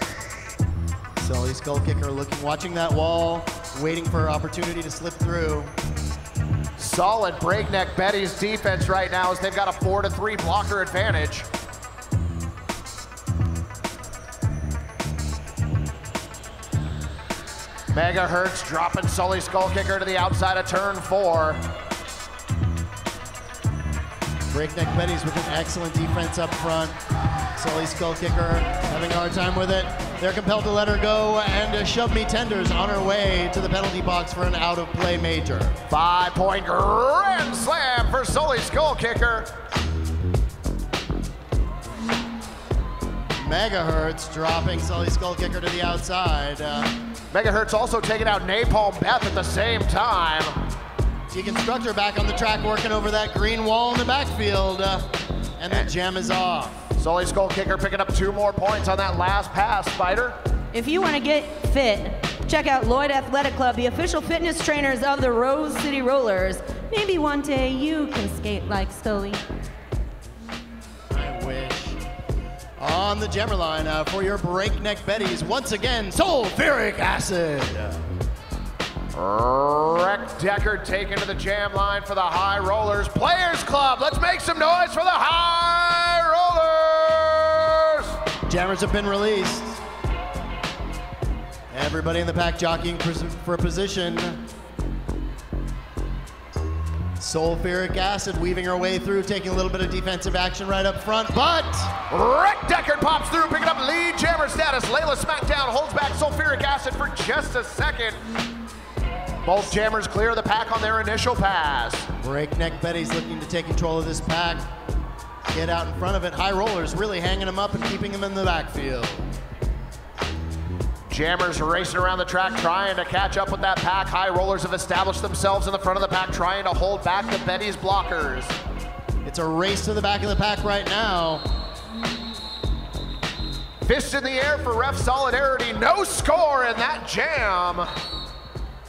Sully Skull Kicker looking, watching that wall, waiting for her opportunity to slip through. Solid Breakneck Betty's defense right now as they've got a 4-3 blocker advantage. Megahertz dropping Sully Skull Kicker to the outside of turn 4. Breakneck Betty's with an excellent defense up front. Sully Skull Kicker having a hard time with it. They're compelled to let her go, and Shove Me Tenders on her way to the penalty box for an out-of-play major. 5-point grand slam for Sully Skull Kicker. Megahertz dropping Sully Skull Kicker to the outside. Megahertz also taking out Napalm Beth at the same time. Deconstructor back on the track working over that green wall in the backfield, and the jam is off. Sully Skull Kicker picking up 2 more points on that last pass, Spider. If you want to get fit, check out Lloyd Athletic Club, the official fitness trainers of the Rose City Rollers. Maybe one day you can skate like Sully. I wish. On the jammer line for your Breakneck Betties, once again, sulfuric acid. Rick Deckard taken to the jam line for the High Rollers. Players Club, let's make some noise for the High Rollers! Jammers have been released. Everybody in the pack jockeying for position. Sulfuric acid weaving her way through, taking a little bit of defensive action right up front, but Rick Deckard pops through, picking up lead jammer status. Layla Smackdown holds back Sulfuric Acid for just a second. Both jammers clear the pack on their initial pass. Breakneck Betty's looking to take control of this pack, get out in front of it. High Rollers really hanging them up and keeping them in the backfield. Jammers racing around the track trying to catch up with that pack. High Rollers have established themselves in the front of the pack trying to hold back the Betty's blockers. It's a race to the back of the pack right now. Fists in the air for ref solidarity. No score in that jam.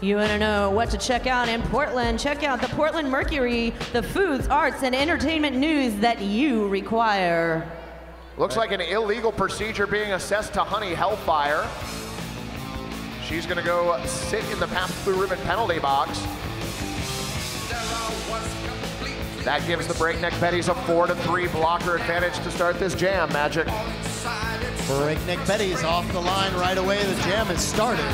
You want to know what to check out in Portland? Check out the Portland Mercury, the foods, arts, and entertainment news that you require. Looks like an illegal procedure being assessed to Honey Hellfire. She's going to go sit in the pass blue ribbon penalty box. That gives the Breakneck Betties a 4-3 blocker advantage to start this jam, Magic. Breakneck Betty's off the line right away. The jam has started.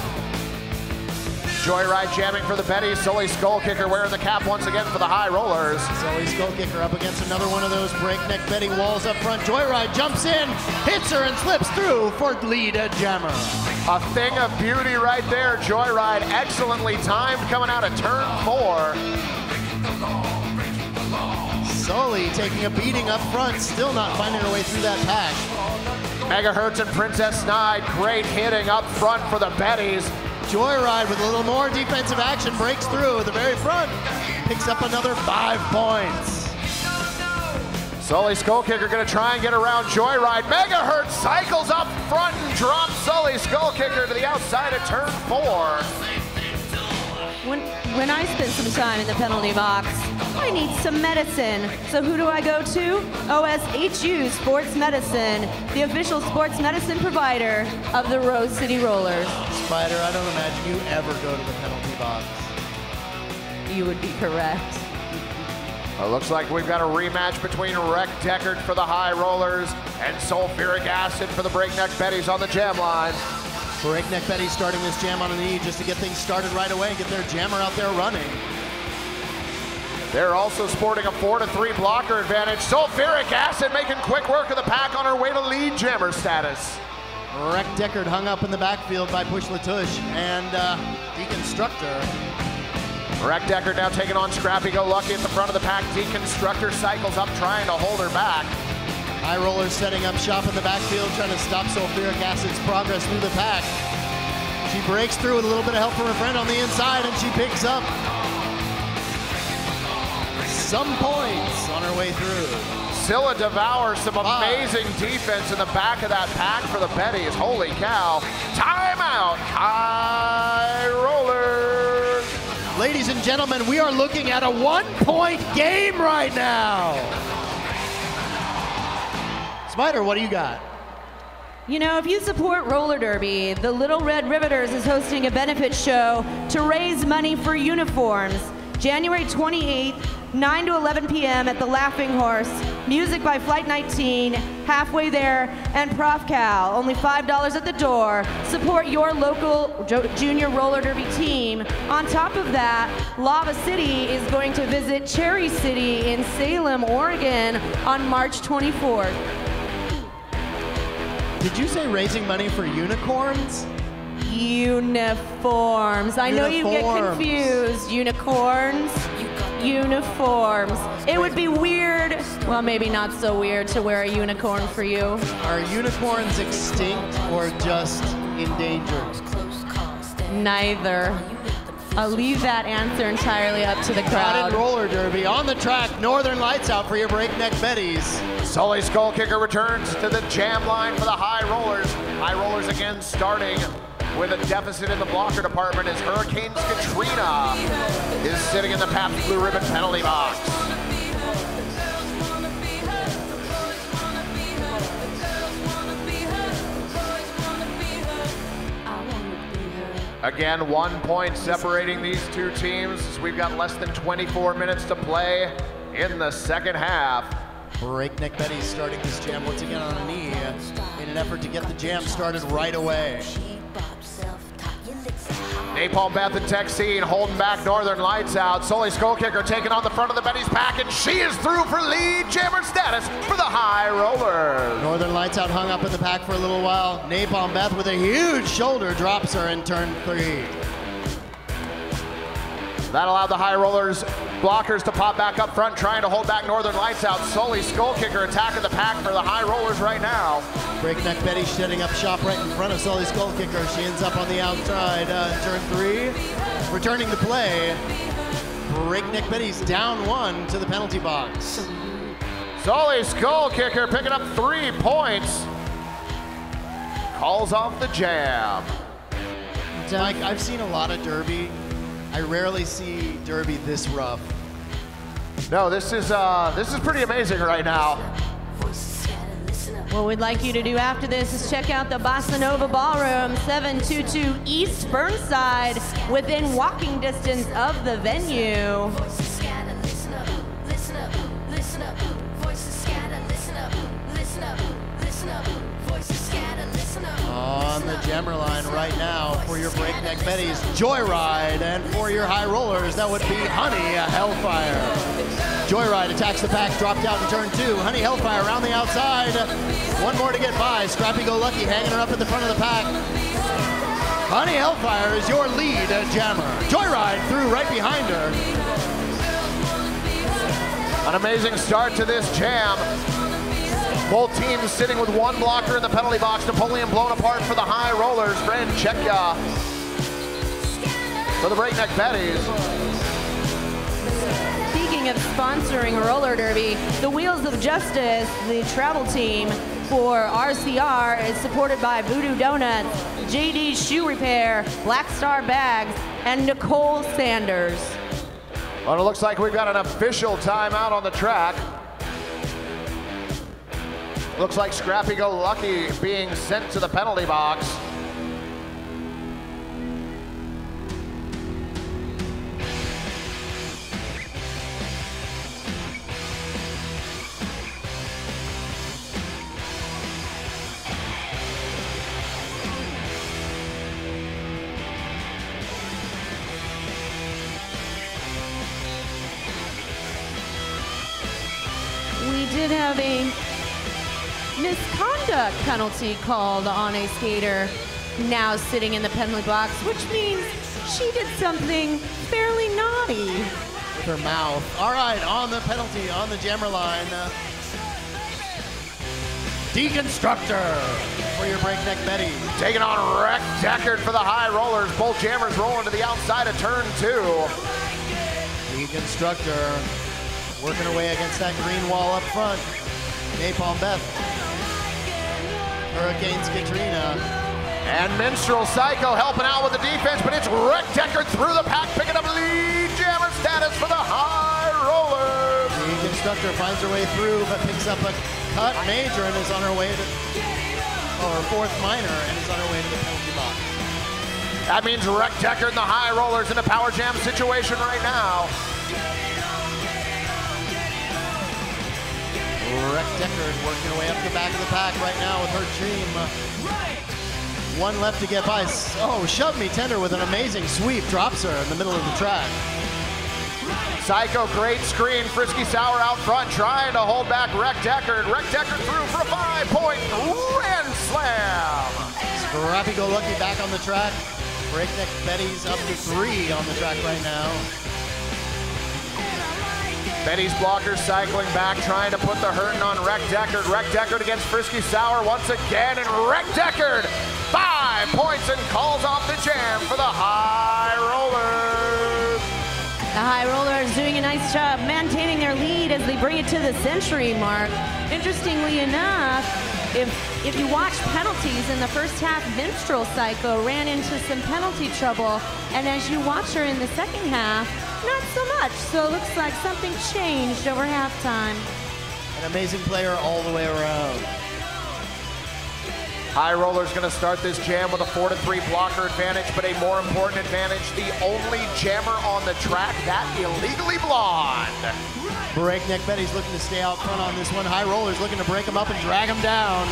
Joyride jamming for the Betties. Sully Skull Kicker wearing the cap once again for the High Rollers. Sully Skull Kicker up against another one of those Breakneck Betty walls up front. Joyride jumps in, hits her, and slips through for lead jammer. A thing of beauty right there. Joyride excellently timed coming out of turn 4. Sully taking a beating up front, still not finding her way through that pack. Megahertz and Princess Snide, great hitting up front for the Bettys. Joyride with a little more defensive action, breaks through at the very front, picks up another 5 points. Sully Skull Kicker gonna try and get around Joyride. Megahertz cycles up front and drops Sully Skull Kicker to the outside of turn 4. When I spend some time in the penalty box, I need some medicine. So who do I go to? OSHU Sports Medicine, the official sports medicine provider of the Rose City Rollers. Spider, I don't imagine you ever go to the penalty box. You would be correct. Well, looks like we've got a rematch between Wreck Deckard for the High Rollers and Sulfuric Acid for the Breakneck Betties on the jam line. Breakneck Betty starting this jam on a knee just to get things started right away and get their jammer out there running. They're also sporting a 4-3 blocker advantage. Sulfuric Acid making quick work of the pack on her way to lead jammer status. Wreck Deckard hung up in the backfield by Push Latush and Deconstructor. Wreck Deckard now taking on Scrappy Go Lucky at the front of the pack. Deconstructor cycles up trying to hold her back. High Rollers setting up shop in the backfield, trying to stop Sulfuric Acid's progress through the pack. She breaks through with a little bit of help from her friend on the inside, and she picks up some points on her way through. Scylla devours some amazing defense in the back of that pack for the Bettys. Holy cow. Timeout, High Rollers. Ladies and gentlemen, we are looking at a 1-point game right now. Spider, what do you got? You know, if you support roller derby, the Little Red Riveters is hosting a benefit show to raise money for uniforms. January 28th, 9 to 11 p.m. at the Laughing Horse. Music by Flight 19, Halfway There, and Prof Cal. Only $5 at the door. Support your local junior roller derby team. On top of that, Lava City is going to visit Cherry City in Salem, Oregon on March 24th. Did you say raising money for unicorns? Uniforms. I know you get confused. Unicorns, uniforms. It would be weird, well, maybe not so weird, to wear a unicorn for you. Are unicorns extinct or just endangered? Neither. I'll leave that answer entirely up to the crowd. Crowded roller derby on the track. Northern Lights out for your Breakneck Betties. Sully Skull Kicker returns to the jam line for the High Rollers. High Rollers again starting with a deficit in the blocker department as Hurricanes Katrina is sitting in the Pabst Blue Ribbon penalty box. Again, 1 point separating these two teams as we've got less than 24 minutes to play in the second half. Breakneck Betty starting this jam once again on a knee in an effort to get the jam started right away. Napalm Beth and Texine holding back Northern Lights out. Sully Skull Kicker taking on the front of the Betty's pack, and she is through for lead jammer status for the High Rollers. Northern Lights out hung up in the pack for a little while. Napalm Beth with a huge shoulder drops her in turn 3. That allowed the High Rollers blockers to pop back up front, trying to hold back Northern Lights out. Sully Skull Kicker attacking the pack for the High Rollers right now. Breakneck Betty setting up shop right in front of Sully Skull Kicker. She ends up on the outside in turn 3. Returning to play, Breakneck Betty's down 1 to the penalty box. Sully Skull Kicker picking up 3 points. Calls off the jam. Mike, I've seen a lot of derby. I rarely see derby this rough. No, this is pretty amazing right now. What we'd like you to do after this is check out the Bossa Nova Ballroom, 722 East Burnside, within walking distance of the venue. On the jammer line right now for your Breakneck Betties, Joyride, and for your High Rollers, that would be Honey Hellfire. Joyride attacks the pack, dropped out in turn 2. Honey Hellfire around the outside. One more to get by. Scrappy Go Lucky hanging her up at the front of the pack. Honey Hellfire is your lead jammer. Joyride through right behind her. An amazing start to this jam. Both teams sitting with one blocker in the penalty box. Napoleon blown apart for the high rollers. Fran Chekya for the breakneck Betties. Speaking of sponsoring roller derby, the Wheels of Justice, the travel team for RCR, is supported by Bout02 Donuts, JD Shoe Repair, Black Star Bags, and Nicole Sanders. Well, it looks like we've got an official timeout on the track. Looks like Scrappy Go Lucky being sent to the penalty box. We did have a misconduct penalty called on a skater now sitting in the penalty box, which means she did something fairly naughty. With her mouth. All right, on the penalty, on the jammer line. Deconstructor for your breakneck Betty. Taking on Wreck Deckard for the high rollers. Both jammers rolling to the outside of turn 2. Deconstructor working away against that green wall up front. Napalm Beth. Hurricanes Katrina. And Minstrel Psycho helping out with the defense, but it's Wreck Deckard through the pack, picking up lead jammer status for the high rollers. Deconstructor finds her way through, but picks up a cut major and is on her way to, or fourth minor, and is on her way to the penalty box. That means Wreck Deckard and the high rollers in a power jam situation right now. Wreck Deckard working her way up the back of the pack right now with her team. One left to get by. Oh, shove me tender with an amazing sweep. Drops her in the middle of the track. Psycho, great screen. Frisky Sour out front trying to hold back Wreck Deckard. Wreck Deckard through for a 5-point grand slam. Scrappy Go Lucky back on the track. Breakneck Betty's up to 3 on the track right now. Betty's blocker cycling back, trying to put the hurting on Wreck Deckard. Wreck Deckard against Frisky Sour once again, and Wreck Deckard 5 points and calls off the jam for the high rollers. The high rollers doing a nice job maintaining their lead as they bring it to the century mark. Interestingly enough, if you watch penalties in the first half, Minstrel Psycho ran into some penalty trouble, and as you watch her in the second half, not so much. So it looks like something changed over halftime. An amazing player all the way around. High Roller's going to start this jam with a 4-3 blocker advantage, but a more important advantage, the only jammer on the track, that illegally blonde. Breakneck Betty's looking to stay out front on this one. High Roller's looking to break him up and drag him down.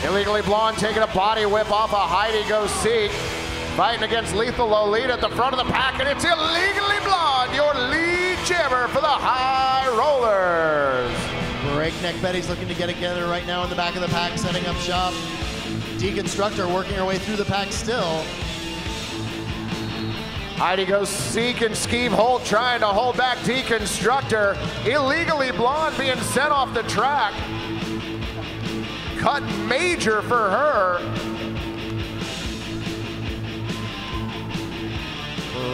Illegally blonde taking a body whip off a Heidi Go Seek. Fighting against Lethal Lolita at the front of the pack, and it's Illegally Blonde, your lead jammer for the high rollers. Breakneck Betty's looking to get together right now in the back of the pack, setting up shop. Deconstructor working her way through the pack still. Heidi Go Seek and Skeeve Holt trying to hold back Deconstructor. Illegally Blonde being sent off the track. Cut major for her.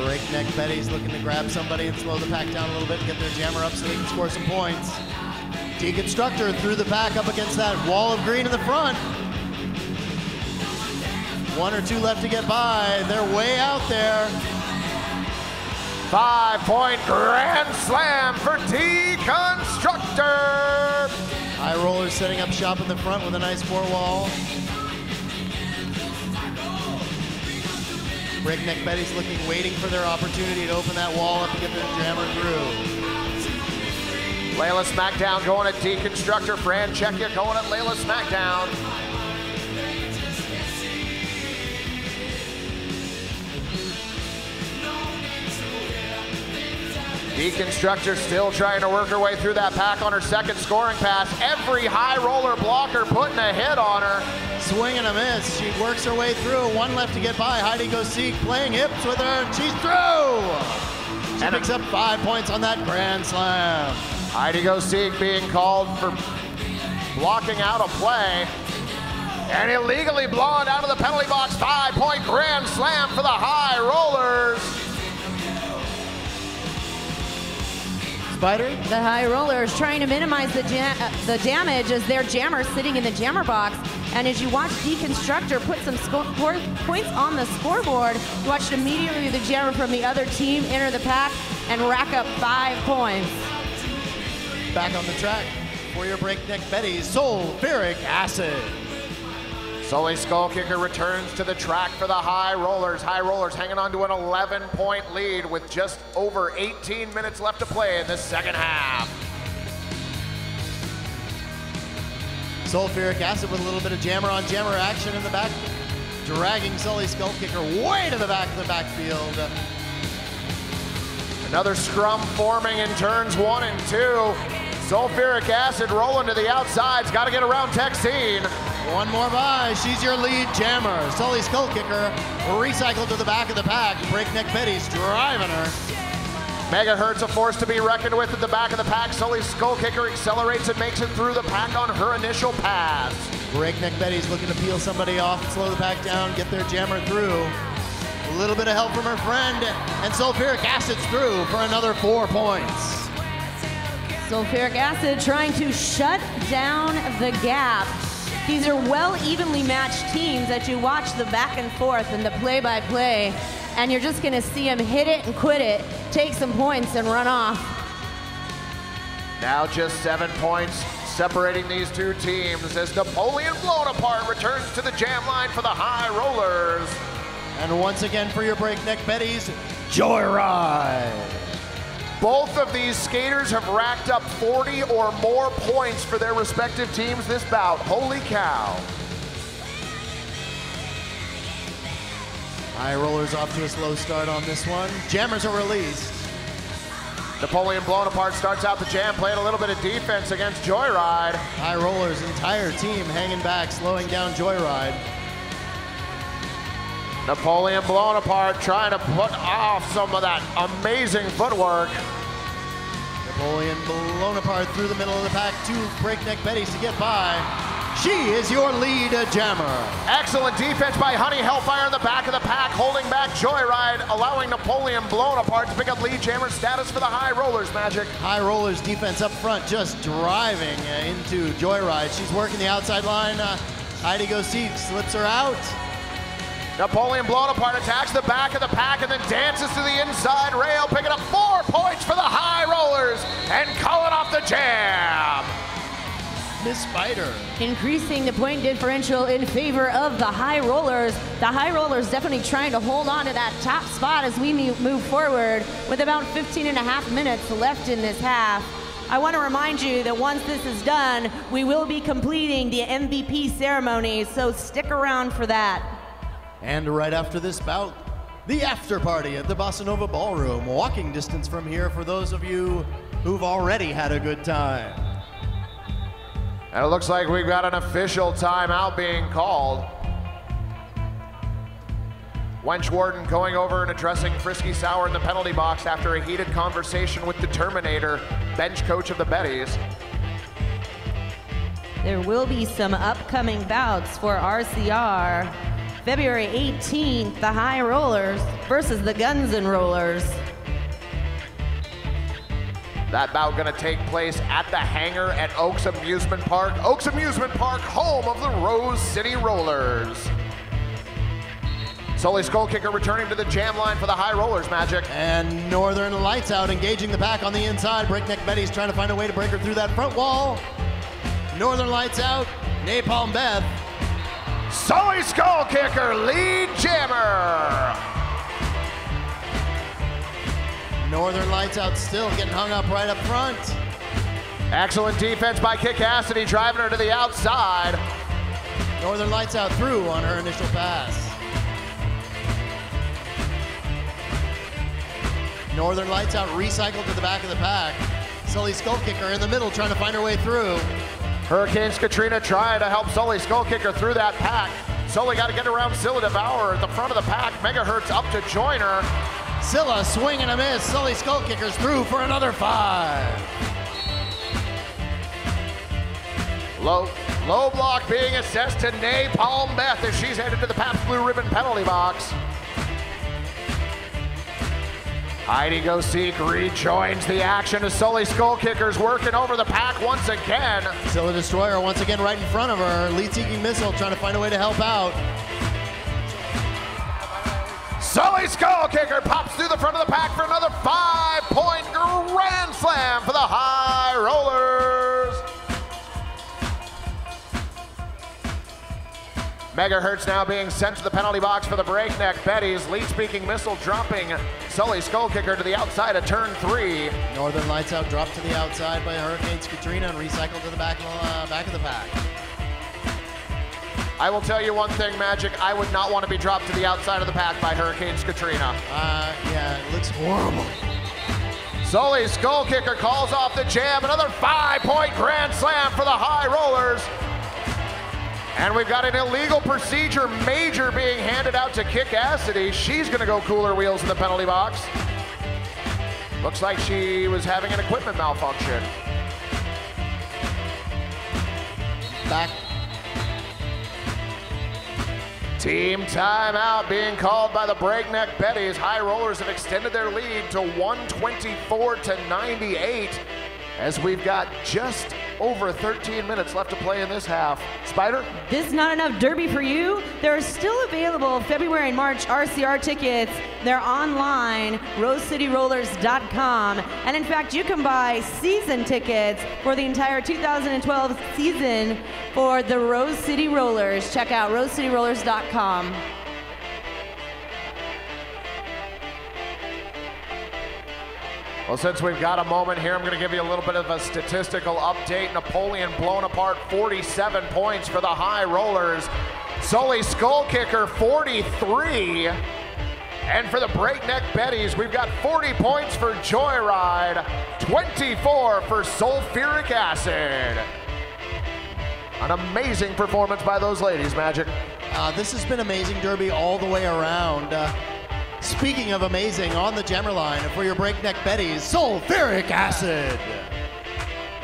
Breakneck Betty's looking to grab somebody and slow the pack down a little bit and get their jammer up so they can score some points. Deconstructor through the pack up against that wall of green in the front. 1 or 2 left to get by. They're way out there. 5-point grand slam for Deconstructor. High Rollers setting up shop in the front with a nice 4-wall. Breakneck Betty's looking, waiting for their opportunity to open that wall up and get their jammer through. Layla Smackdown going at Deconstructor. Fran Chekya going at Layla Smackdown. Deconstructor still trying to work her way through that pack on her second scoring pass. Every high roller blocker putting a hit on her. Swing and a miss. She works her way through. 1 left to get by. Heidi Go Seek playing hips with her. She's through. She picks up 5 points on that grand slam. Heidi Gosig being called for blocking out a play. And illegally blown out of the penalty box. 5-point grand slam for the High Rollers. Spider? The High Rollers trying to minimize the damage as their jammer sitting in the jammer box. And as you watch Deconstructor put some points on the scoreboard, you watched immediately the jammer from the other team enter the pack and rack up 5 points. Back on the track for your Breakneck Betties, sulfuric acid. Sully Skull Kicker returns to the track for the High Rollers. High Rollers hanging on to an 11-point lead with just over 18 minutes left to play in this second half. Sulfuric acid with a little bit of jammer on jammer action in the back, dragging Sully Skull Kicker way to the back of the backfield. Another scrum forming in turns 1 and 2. Sulfuric acid rolling to the outside. Got to get around Texine. One more by. She's your lead jammer. Sully Skull Kicker recycled to the back of the pack. Breakneck Betty's driving her. Megahertz, a force to be reckoned with at the back of the pack. Sully Skull Kicker accelerates and makes it through the pack on her initial pass. Breakneck Betty's looking to peel somebody off, slow the pack down, get their jammer through. A little bit of help from her friend, and sulfuric acid's through for another 4 points. Sulfuric acid trying to shut down the gap. These are well evenly matched teams that you watch the back and forth and the play-by-play, and you're just gonna see them hit it and quit it, take some points and run off. Now just 7 points separating these two teams as Napoleon Blown Apart returns to the jam line for the High Rollers. And once again for your Breakneck Betties, Joyride. Both of these skaters have racked up 40 or more points for their respective teams this bout. Holy cow. High Rollers off to a slow start on this one. Jammers are released. Napoleon Blown Apart starts out the jam, playing a little bit of defense against Joyride. High Rollers' entire team hanging back, slowing down Joyride. Napoleon Blown Apart trying to put off some of that amazing footwork. Napoleon Blown Apart through the middle of the pack, 2 Breakneck Betties to get by. She is your lead jammer. Excellent defense by Honey Hellfire in the back of the pack, holding back Joyride, allowing Napoleon Blown Apart to pick up lead jammer status for the High Rollers, Magic. High Rollers defense up front, just driving into Joyride. She's working the outside line. Heidi Gosig slips her out. Napoleon Blown Apart attacks the back of the pack and then dances to the inside rail, picking up 4 points for the High Rollers and calling off the jam. Miss Spider. Increasing the point differential in favor of the High Rollers. The High Rollers definitely trying to hold on to that top spot as we move forward with about 15.5 minutes left in this half. I want to remind you that once this is done, we will be completing the MVP ceremony, so stick around for that. And right after this bout, the after party at the Bossa Nova Ballroom. Walking distance from here for those of you who've already had a good time. And it looks like we've got an official timeout being called. Wench Warden going over and addressing Frisky Sour in the penalty box after a heated conversation with the Terminator, bench coach of the Betties. There will be some upcoming bouts for RCR. February 18th, the High Rollers versus the Guns N' Rollers. That bout gonna take place at the hangar at Oaks Amusement Park. Oaks Amusement Park, home of the Rose City Rollers. Sully Skull Kicker returning to the jam line for the High Rollers, Magic. And Northern Lights Out engaging the pack on the inside. Breakneck Betty's trying to find a way to break her through that front wall. Northern Lights Out, Napalm Beth. Sully Skull Kicker, lead jammer. Northern Lights Out still getting hung up right up front. Excellent defense by Kick Cassidy, driving her to the outside. Northern Lights Out through on her initial pass. Northern Lights Out recycled to the back of the pack. Sully Skull Kicker in the middle trying to find her way through. Hurricanes Katrina trying to help Sully Skull Kicker through that pack. Sully got to get around Scylla Devourer at the front of the pack. Megahertz up to join her. Scylla swing and a miss. Sully Skull Kickers through for another 5. Low block being assessed to Napalm Beth as she's headed to the Pabst Blue Ribbon penalty box. Heidi Go Seek rejoins the action as Sully Skull Kickers working over the pack once again. Scylla Destroyer once again right in front of her. Lead Seeking Missile trying to find a way to help out. Sully Skull Kicker pops through the front of the pack for another 5-point grand slam for the High Rollers. Megahertz now being sent to the penalty box for the Breakneck Betties. Lead Speaking Missile dropping Sully Skull Kicker to the outside of turn 3. Northern Lights Out dropped to the outside by Hurricanes Katrina and recycled to the back of the pack. I will tell you one thing, Magic. I would not want to be dropped to the outside of the pack by Hurricanes Katrina. Yeah, it looks horrible. Sully Skull Kicker calls off the jam. Another 5-point grand slam for the High Rollers. And we've got an illegal procedure major being handed out to Kick Acity. She's going to go cooler wheels in the penalty box. Looks like she was having an equipment malfunction. Back. Team timeout being called by the Breakneck Betties. High Rollers have extended their lead to 124-98 as we've got just over 13 minutes left to play in this half. Spider? This is not enough derby for you. There are still available February and March RCR tickets. They're online, rosecityrollers.com. And in fact, you can buy season tickets for the entire 2012 season for the Rose City Rollers. Check out rosecityrollers.com. Well, since we've got a moment here, I'm going to give you a little bit of a statistical update. Napoleon blown apart, 47 points for the High Rollers. Sully Skull Kicker, 43. And for the Breakneck Betties, we've got 40 points for Joyride, 24 for Sulfuric Acid. An amazing performance by those ladies, Magic. This has been amazing derby all the way around. Speaking of amazing, on the jammer line for your Breakneck Betties, Sulfuric Acid.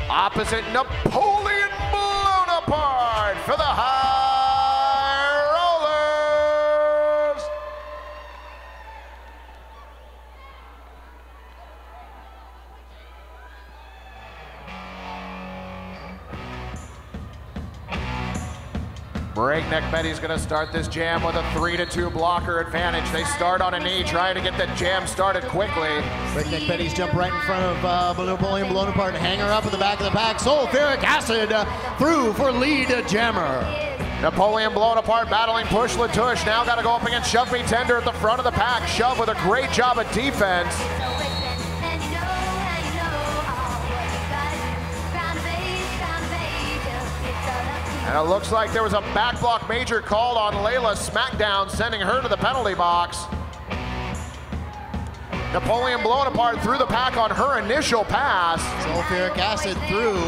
Opposite Napoleon blown apart for the High Rollers. Breakneck Betty's going to start this jam with a 3-2 blocker advantage. They start on a knee, trying to get the jam started quickly. Breakneck Betties jump right in front of Napoleon blown apart, hang her up at the back of the pack. Sulfuric Acid through for lead jammer. Napoleon blown apart, battling Push Latouche. Now got to go up against Shove Me Tender at the front of the pack. Shove with a great job of defense. And it looks like there was a back block major called on Layla Smackdown, sending her to the penalty box. Napoleon blown apart through the pack on her initial pass. Sulfuric Acid through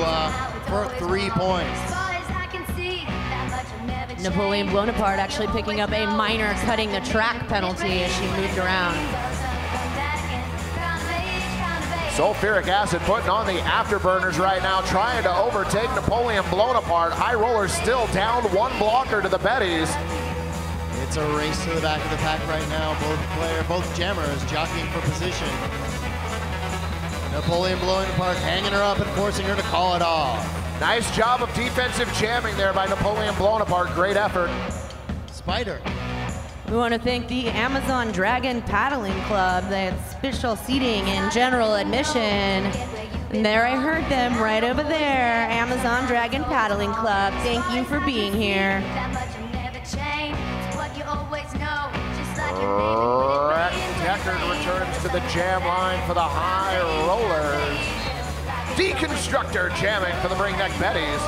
for 3 points. Napoleon blown apart actually picking up a minor cutting the track penalty as she moved around. Sulfuric Acid putting on the afterburners right now, trying to overtake Napoleon blown apart. High Rollers still down 1 blocker to the Betties. It's a race to the back of the pack right now. Both jammers jockeying for position. Napoleon blowing apart, hanging her up and forcing her to call it off. Nice job of defensive jamming there by Napoleon blown apart. Great effort. Spider. We want to thank the Amazon Dragon Paddling Club. They had special seating and general admission. And there I heard them right over there. Amazon Dragon Paddling Club. Thank you for being here. Rex Deckard returns to the jam line for the High Rollers. Deconstructor jamming for the Breakneck Betties.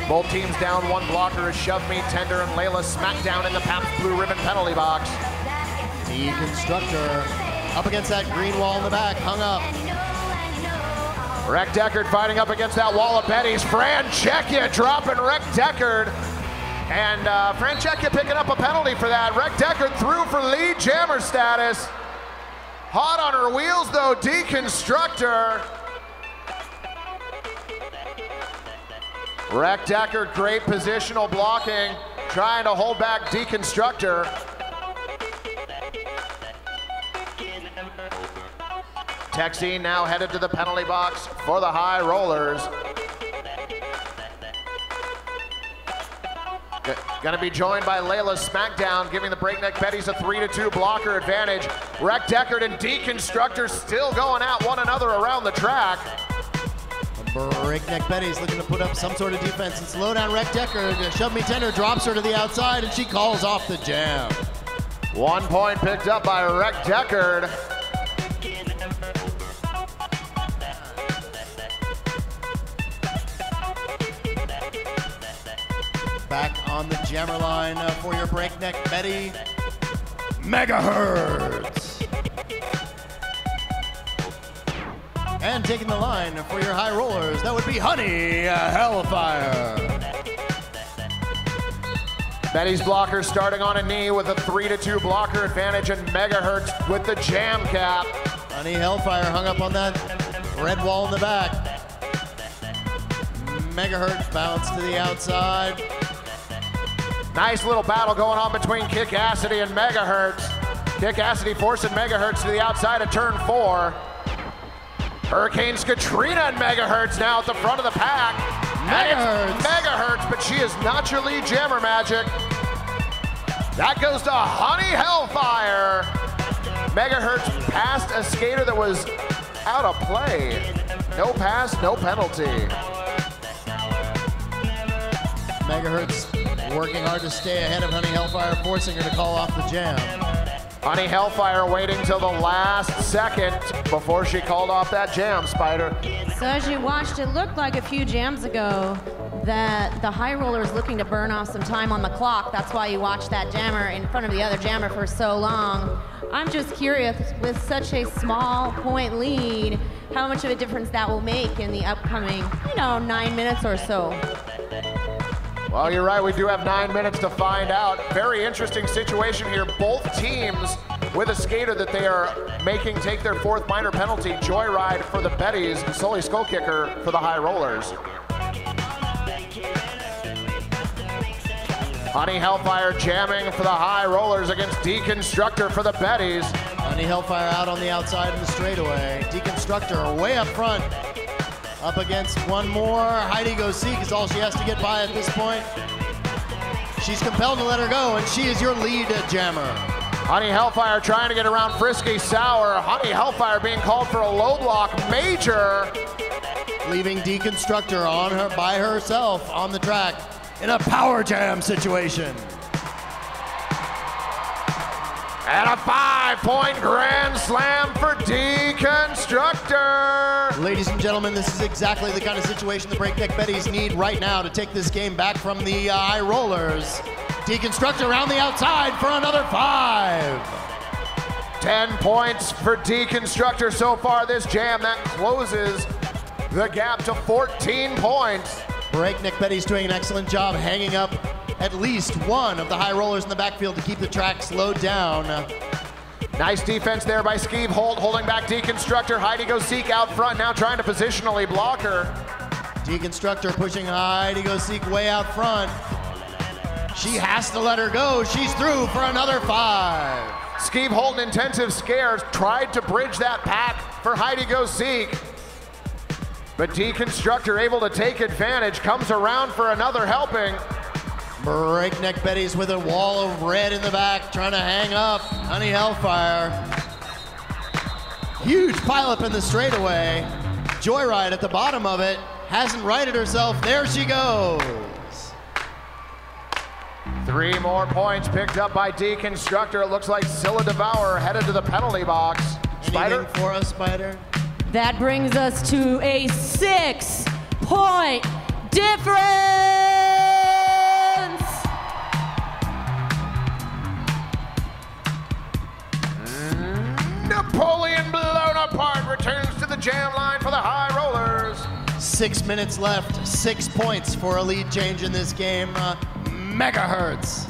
Both teams down 1 blocker as Shove Me Tender and Layla Smackdown in the Pabst Blue Ribbon penalty box. Deconstructor up against that green wall in the back, hung up. Rex Deckard fighting up against that wall of Betties. Fran Czechia dropping Rex Deckard. And Francesca picking up a penalty for that. Rec Deckard through for lead jammer status. Hot on her wheels though, Deconstructor. Rec Deckard, great positional blocking, trying to hold back Deconstructor. Texine now headed to the penalty box for the High Rollers. Gonna be joined by Layla Smackdown, giving the Breakneck Betties a 3-2 blocker advantage. Rec Deckard and Deconstructor still going at one another around the track. Breakneck Betty's looking to put up some sort of defense and slow down Rec Deckard. Shove Me Tender drops her to the outside and she calls off the jam. 1 point picked up by Rec Deckard. Back on the jammer line for your Breakneck Betty, Megahertz. And taking the line for your High Rollers, that would be Honey Hellfire. Betty's blocker starting on a knee with a 3-2 blocker advantage, and Megahertz with the jam cap. Honey Hellfire hung up on that red wall in the back. Megahertz bounced to the outside. Nice little battle going on between Kick Acity and Megahertz. Kick Acity forcing Megahertz to the outside of turn 4. Hurricanes Katrina and Megahertz now at the front of the pack. Megahertz, but she is not your lead jammer, Magic. That goes to Honey Hellfire. Megahertz passed a skater that was out of play. No pass, no penalty. Megahertz working hard to stay ahead of Honey Hellfire, forcing her to call off the jam. Honey Hellfire waiting till the last second before she called off that jam, Spider. So as you watched, it looked like a few jams ago that the High Rollers looking to burn off some time on the clock. That's why you watched that jammer in front of the other jammer for so long. I'm just curious, with such a small point lead, how much of a difference that will make in the upcoming, 9 minutes or so. Well, you're right, we do have 9 minutes to find out. Very interesting situation here. Both teams with a skater that they are making take their 4th minor penalty. Joyride for the Betties and Sully Skullkicker for the High Rollers. Honey Hellfire jamming for the High Rollers against Deconstructor for the Betties. Honey Hellfire out on the outside in the straightaway. Deconstructor way up front. Up against one more. Heidi Go Seek is all she has to get by at this point. She's compelled to let her go, and she is your lead jammer. Honey Hellfire trying to get around Frisky Sour. Honey Hellfire being called for a low block major. Leaving Deconstructor on her by herself on the track in a power jam situation. And a 5-point grand slam for Deconstructor. Ladies and gentlemen, this is exactly the kind of situation the Breakneck Betties need right now to take this game back from the High Rollers. Deconstructor around the outside for another 5. 10 points for Deconstructor so far this jam. That closes the gap to 14 points. Breakneck Betties doing an excellent job hanging up at least one of the High Rollers in the backfield to keep the track slowed down. Nice defense there by Skeeve Holt, holding back Deconstructor. Heidi Go Seek out front, now trying to positionally block her. Deconstructor pushing Heidi Go Seek way out front. She has to let her go. She's through for another 5. Skeeve Holt, intensive scares, tried to bridge that pack for Heidi Go Seek. But Deconstructor able to take advantage, comes around for another helping. Breakneck Betties with a wall of red in the back, trying to hang up Honey Hellfire. Huge pileup in the straightaway. Joyride at the bottom of it, hasn't righted herself. There she goes. 3 more points picked up by Deconstructor. It looks like Scylla Devourer headed to the penalty box. Spider? Anything for us, Spider? That brings us to a 6-point difference. Napoleon blown apart returns to the jam line for the High Rollers. 6 minutes left, 6 points for a lead change in this game. Megahertz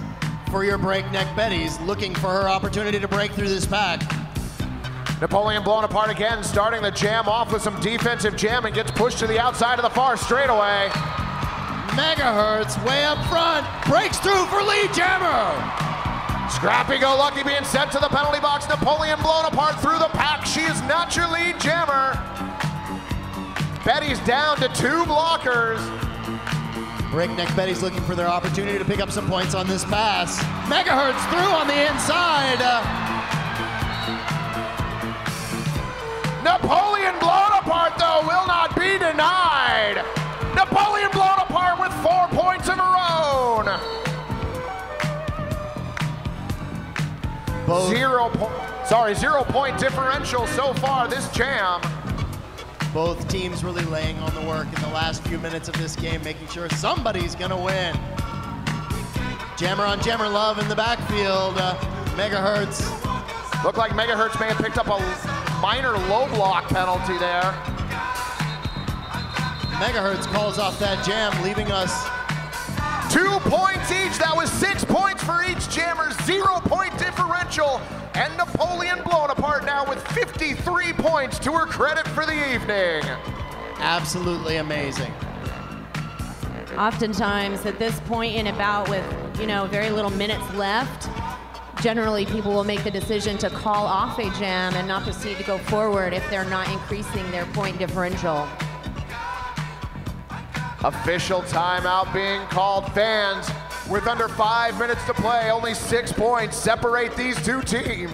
for your breakneck Betties, looking for her opportunity to break through this pack. Napoleon blown apart again, starting the jam off with some defensive jam and gets pushed to the outside of the far straightaway. Megahertz way up front, breaks through for lead jammer. Scrappy-go-lucky being sent to the penalty box. Napoleon blown apart through the pack. She is not your lead jammer. Betty's down to 2 blockers. Breakneck Betty's looking for their opportunity to pick up some points on this pass. Megahertz through on the inside. Napoleon blown apart, though, will not be denied. Napoleon blown apart with 4 points of her own. 0 point differential so far this jam. Both teams really laying on the work in the last few minutes of this game, making sure somebody's gonna win. Jammer on jammer love in the backfield. Megahertz. Looked like Megahertz may have picked up a minor low block penalty there. Megahertz calls off that jam, leaving us 2 points each. That was 6 points for each jammer, 0 point differential. And Napoleon blown apart now with 53 points to her credit for the evening. absolutely amazing. Oftentimes at this point in a bout with, very little minutes left, generally people will make the decision to call off a jam and not proceed to go forward if they're not increasing their point differential. Official timeout being called. Fans, with under 5 minutes to play, only 6 points separate these two teams.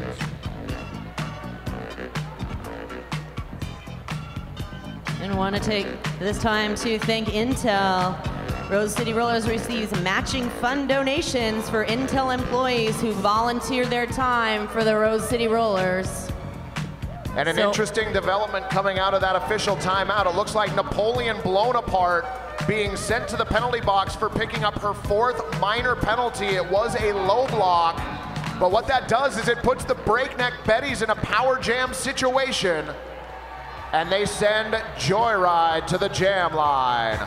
And want to take this time to thank Intel. Rose City Rollers receives matching fund donations for Intel employees who volunteer their time for the Rose City Rollers. And an interesting development coming out of that official timeout. It looks like Napoleon blown apart being sent to the penalty box for picking up her 4th minor penalty. It was a low block, but what that does is it puts the breakneck Betties in a power jam situation, and they send Joyride to the jam line.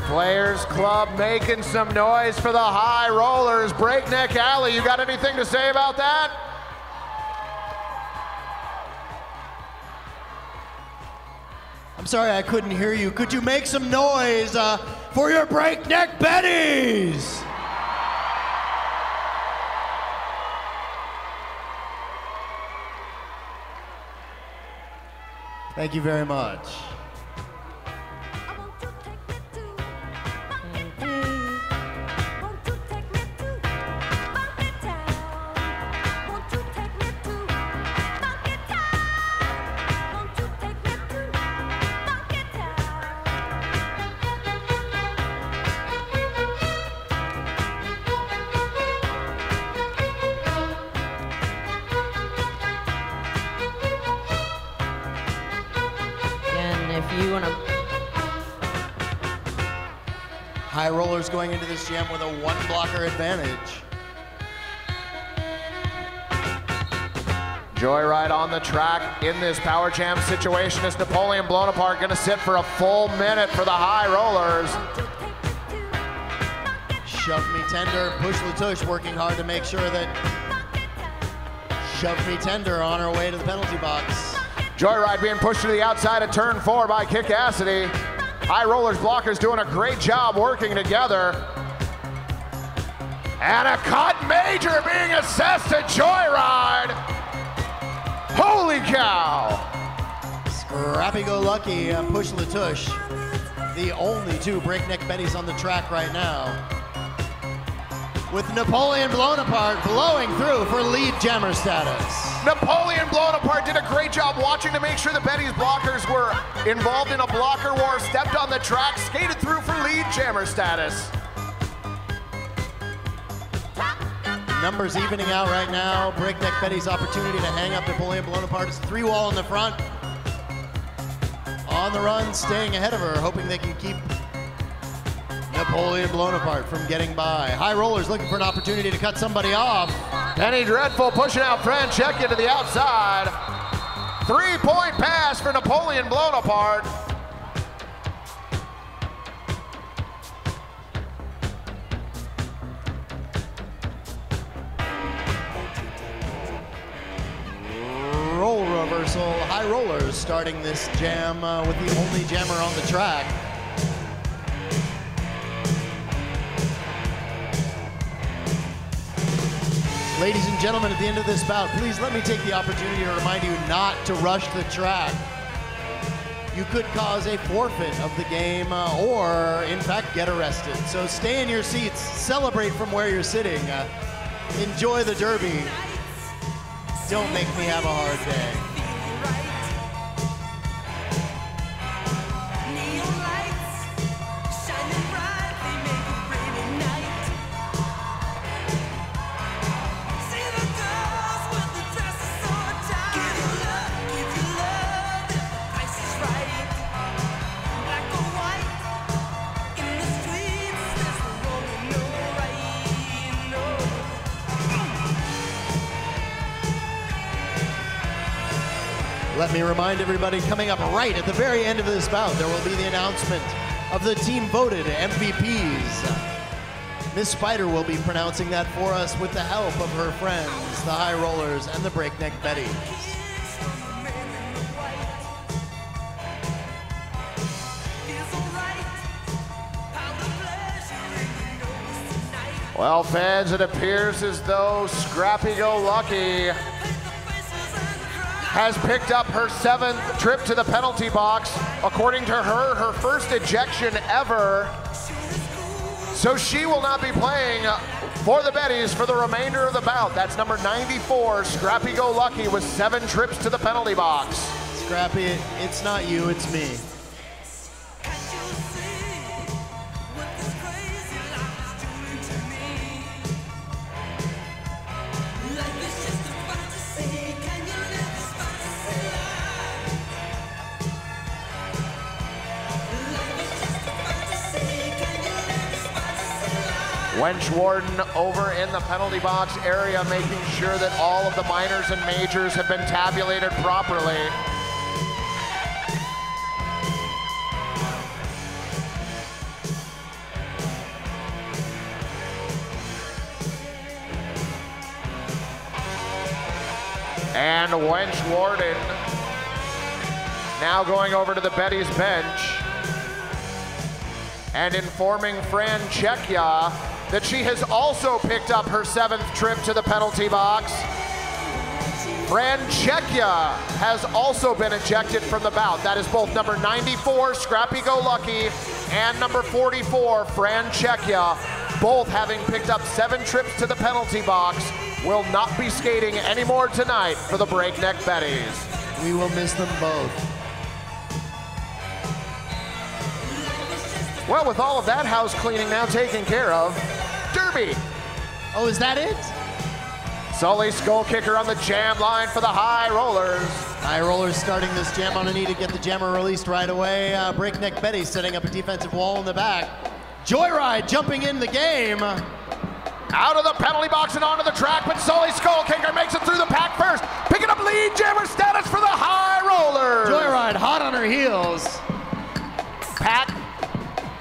Players Club making some noise for the High Rollers. Breakneck Alley, you got anything to say about that? I'm sorry I couldn't hear you. Could you make some noise for your Breakneck Betties? Thank you very much. High Rollers going into this jam with a 1-blocker advantage. Joyride on the track in this power jam situation as Napoleon blown apart, gonna sit for a full minute for the High Rollers. Shove Me Tender, Push Latouche working hard to make sure that Shove Me Tender on her way to the penalty box. Joyride being pushed to the outside of turn 4 by Kick Cassidy. High Rollers blockers doing a great job working together. And a cut major being assessed to Joyride. Holy cow. Scrappy-go-lucky, Push Latouche. The only 2 Breakneck Betties on the track right now. With Napoleon blown apart, blowing through for lead jammer status. Napoleon blown apart did a great job watching to make sure the Betties blockers were involved in a blocker war, stepped on the track, skated through for lead jammer status. numbers evening out right now. Breakneck Betty's opportunity to hang up Napoleon Bonaparte. It's 3-wall in the front. On the run, staying ahead of her, hoping they can keep Napoleon Bonaparte from getting by. High Rollers looking for an opportunity to cut somebody off. Penny Dreadful pushing out Francesca to the outside. 3-point pass for Napoleon Bonaparte. Roll reversal. High Rollers starting this jam with the only jammer on the track. Ladies and gentlemen, at the end of this bout, please let me take the opportunity to remind you not to rush the track. You could cause a forfeit of the game or, in fact, get arrested. So stay in your seats, celebrate from where you're sitting, enjoy the derby. Don't make me have a hard day. Let me remind everybody, coming up right at the very end of this bout, there will be the announcement of the team voted MVPs. Miss Spider will be pronouncing that for us with the help of her friends, the High Rollers and the Breakneck Betties. Well, fans, it appears as though Scrappy Go Lucky has picked up her 7th trip to the penalty box. According to her, her first ejection ever. So she will not be playing for the Betties for the remainder of the bout. That's number 94, Scrappy Go Lucky, with 7 trips to the penalty box. Scrappy, it's not you, it's me. Wench Warden over in the penalty box area, making sure that all of the minors and majors have been tabulated properly. And Wench Warden now going over to the Betty's bench and informing Francesca that she has also picked up her 7th trip to the penalty box. Francesca has also been ejected from the bout. That is both number 94, Scrappy Go Lucky, and number 44, Francesca, both having picked up 7 trips to the penalty box, will not be skating anymore tonight for the Breakneck Betties. We will miss them both. Well, with all of that house cleaning now taken care of, Derby. Oh, is that it? Sully Skull Kicker on the jam line for the High Rollers. High Rollers starting this jam on a knee to get the jammer released right away. Breakneck Betty setting up a defensive wall in the back. Joyride jumping in the game. Out of the penalty box and onto the track, but Sully Skull Kicker makes it through the pack first. Picking up lead jammer status for the High Rollers. Joyride hot on her heels. Pack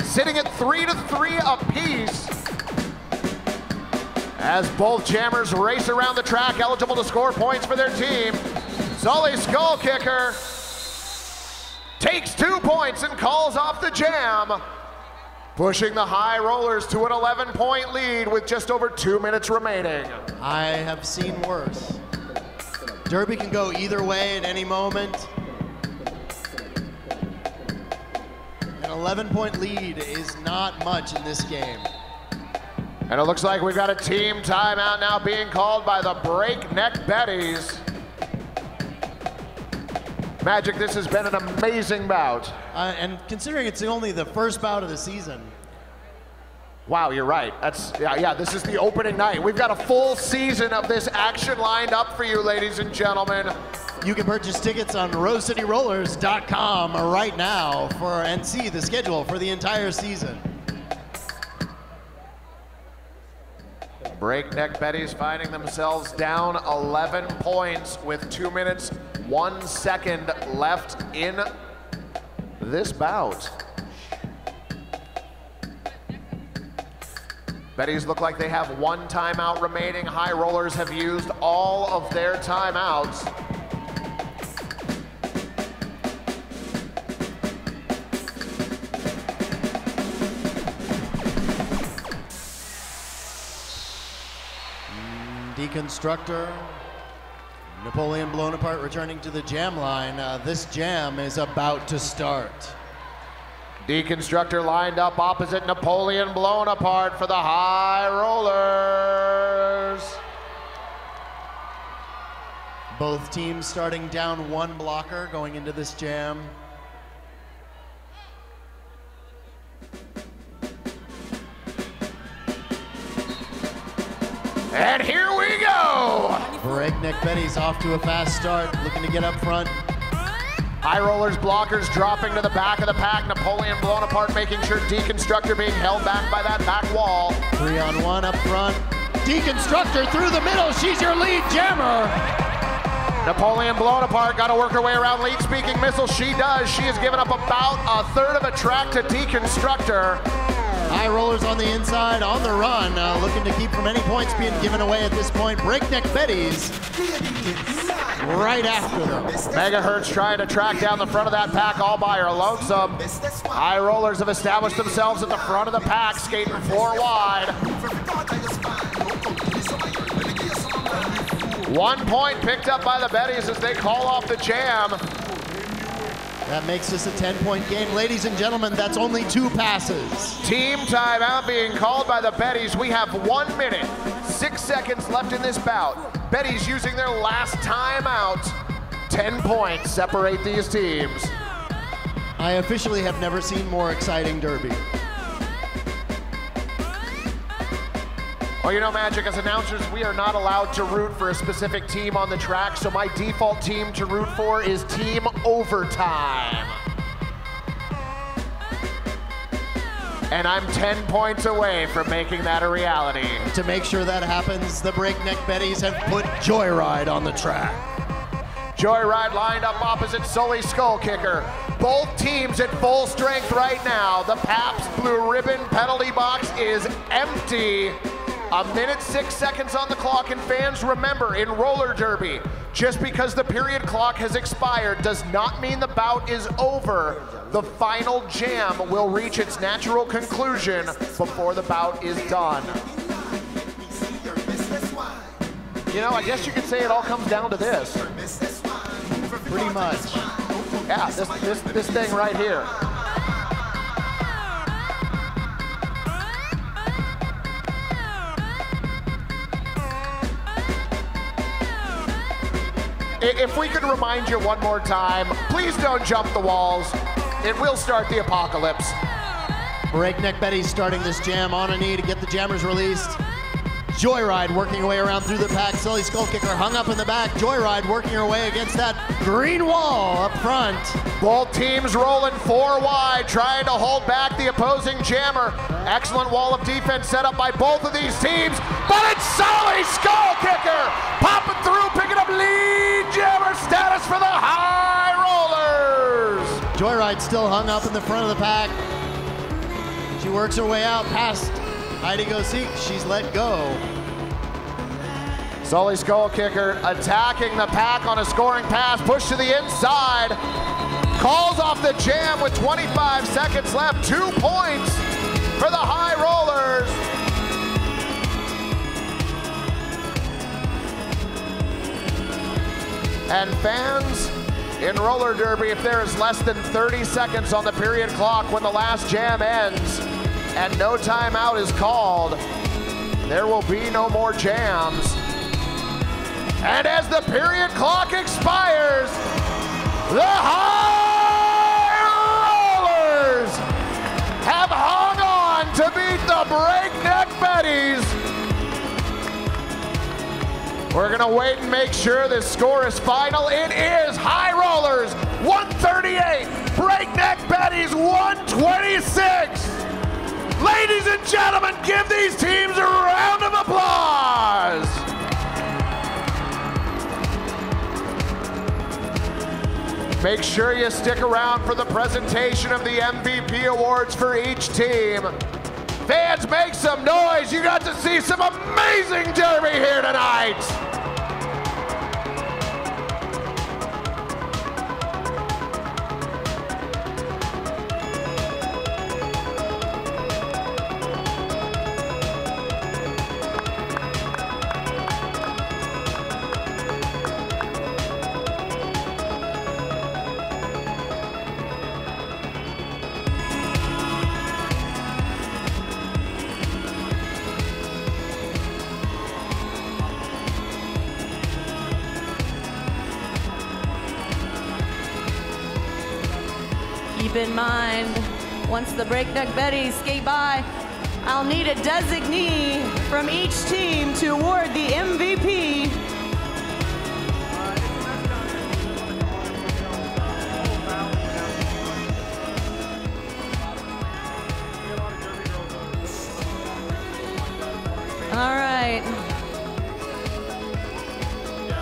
sitting at 3-3 apiece as both jammers race around the track, eligible to score points for their team. Sully Skull Kicker takes 2 points and calls off the jam, pushing the High Rollers to an 11-point lead with just over 2 minutes remaining. I have seen worse. Derby can go either way at any moment. An 11-point lead is not much in this game. And it looks like we've got a team timeout now being called by the Breakneck Betties. Magic, this has been an amazing bout. And considering it's only the first bout of the season, Wow, you're right. Yeah, this is the opening night. We've got a full season of this action lined up for you, ladies and gentlemen. You can purchase tickets on rosecityrollers.com right now and see the schedule for the entire season. Breakneck Betties finding themselves down 11 points with 2 minutes, 1 second left in this bout. Betties look like they have 1 timeout remaining. High Rollers have used all of their timeouts. Deconstructor, Napoleon Blown Apart returning to the jam line. This jam is about to start. Deconstructor lined up opposite Napoleon Blown Apart for the High Rollers. Both teams starting down 1 blocker going into this jam. And here we go! Breakneck Betty's off to a fast start, looking to get up front. High Rollers blockers dropping to the back of the pack. Napoleon Blown Apart making sure Deconstructor being held back by that back wall. 3-on-1 up front. Deconstructor through the middle. She's your lead jammer. Napoleon Blown Apart got to work her way around lead speaking missile. She does. She has given up about a third of a track to Deconstructor. High Rollers on the inside, on the run, looking to keep from any points being given away at this point. Breakneck Betty's right after them. Megahertz trying to track down the front of that pack all by her lonesome. High Rollers have established themselves at the front of the pack, skating 4 wide. 1 point picked up by the Betties as they call off the jam. That makes this a 10-point game. Ladies and gentlemen, that's only 2 passes. Team timeout being called by the Betties. We have 1 minute, 6 seconds left in this bout. Betties using their last timeout. 10 points separate these teams. I officially have never seen more exciting derby. Well, you know, Magic, as announcers, we are not allowed to root for a specific team on the track, so my default team to root for is Team Overtime. And I'm 10 points away from making that a reality. To make sure that happens, the Breakneck Betties have put Joyride on the track. Joyride lined up opposite Sully Skull Kicker. Both teams at full strength right now. The Pabst Blue Ribbon penalty box is empty. 1 minute, 6 seconds on the clock, and fans, remember, in roller derby, just because the period clock has expired does not mean the bout is over. The final jam will reach its natural conclusion before the bout is done. You know, I guess you could say it all comes down to this. Pretty much. Yeah, this thing right here. If we could remind you one more time, please don't jump the walls. It will start the apocalypse. Breakneck Betty's starting this jam on a knee to get the jammers released. Joyride working her way around through the pack. Sully Skull Kicker hung up in the back. Joyride working her way against that green wall up front. Both teams rolling 4 wide, trying to hold back the opposing jammer. Excellent wall of defense set up by both of these teams, but it's Sully Skull Kicker popping through, picking up lead jammer status for the High Rollers. Joyride still hung up in the front of the pack. She works her way out past Heidi Go Seek. She's let go. Sully Skull Kicker attacking the pack on a scoring pass, push to the inside. Calls off the jam with 25 seconds left. 2 points for the High Rollers. And fans, in roller derby, if there is less than 30 seconds on the period clock when the last jam ends and no timeout is called, there will be no more jams. And as the period clock expires, the High Rollers have hung on to beat the Breakneck Betties. We're gonna wait and make sure this score is final. It is High Rollers 138, Breakneck Betties 126. Ladies and gentlemen, give these teams a round of applause. Make sure you stick around for the presentation of the MVP awards for each team. Fans, make some noise. You got to see some amazing derby here tonight. Keep in mind, once the Breakneck Betties skate by, I'll need a designee from each team to award the MVP. All right.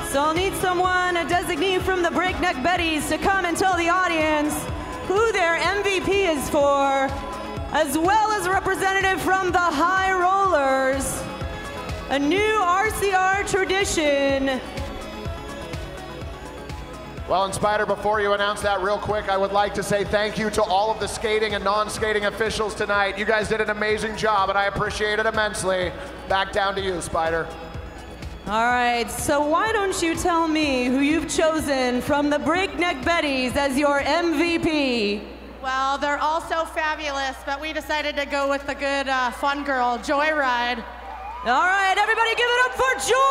So I'll need someone, a designee from the Breakneck Betties, to come and tell the audience who their MVP is for, as well as a representative from the High Rollers, a new RCR tradition. Well, and Spider, before you announce that real quick, I would like to say thank you to all of the skating and non-skating officials tonight. You guys did an amazing job, and I appreciate it immensely. Back down to you, Spider. All right, so why don't you tell me who you've chosen from the Breakneck Betties as your MVP? Well, they're all so fabulous, but we decided to go with the good fun girl, Joyride. All right, everybody give it up for Joyride!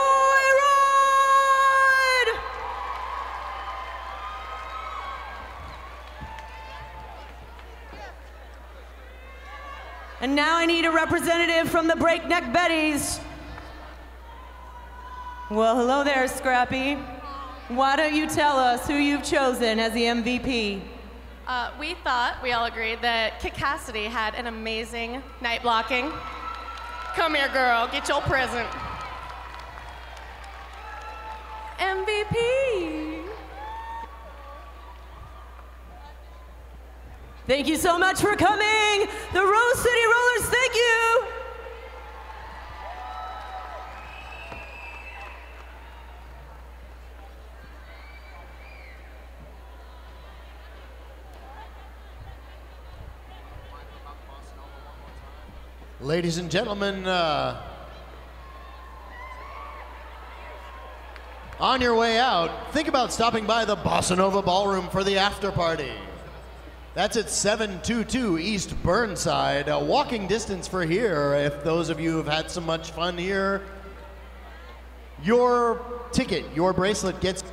And now I need a representative from the Breakneck Betties. Well, hello there, Scrappy. Why don't you tell us who you've chosen as the MVP? We all agreed that Kit Cassidy had an amazing night blocking. Come here, girl, get your present. MVP. Thank you so much for coming. The Rose City Rollers, thank you. Ladies and gentlemen, on your way out, think about stopping by the Bossa Nova Ballroom for the after party. That's at 722 East Burnside, a walking distance for here. If those of you have had so much fun here, your ticket, your bracelet gets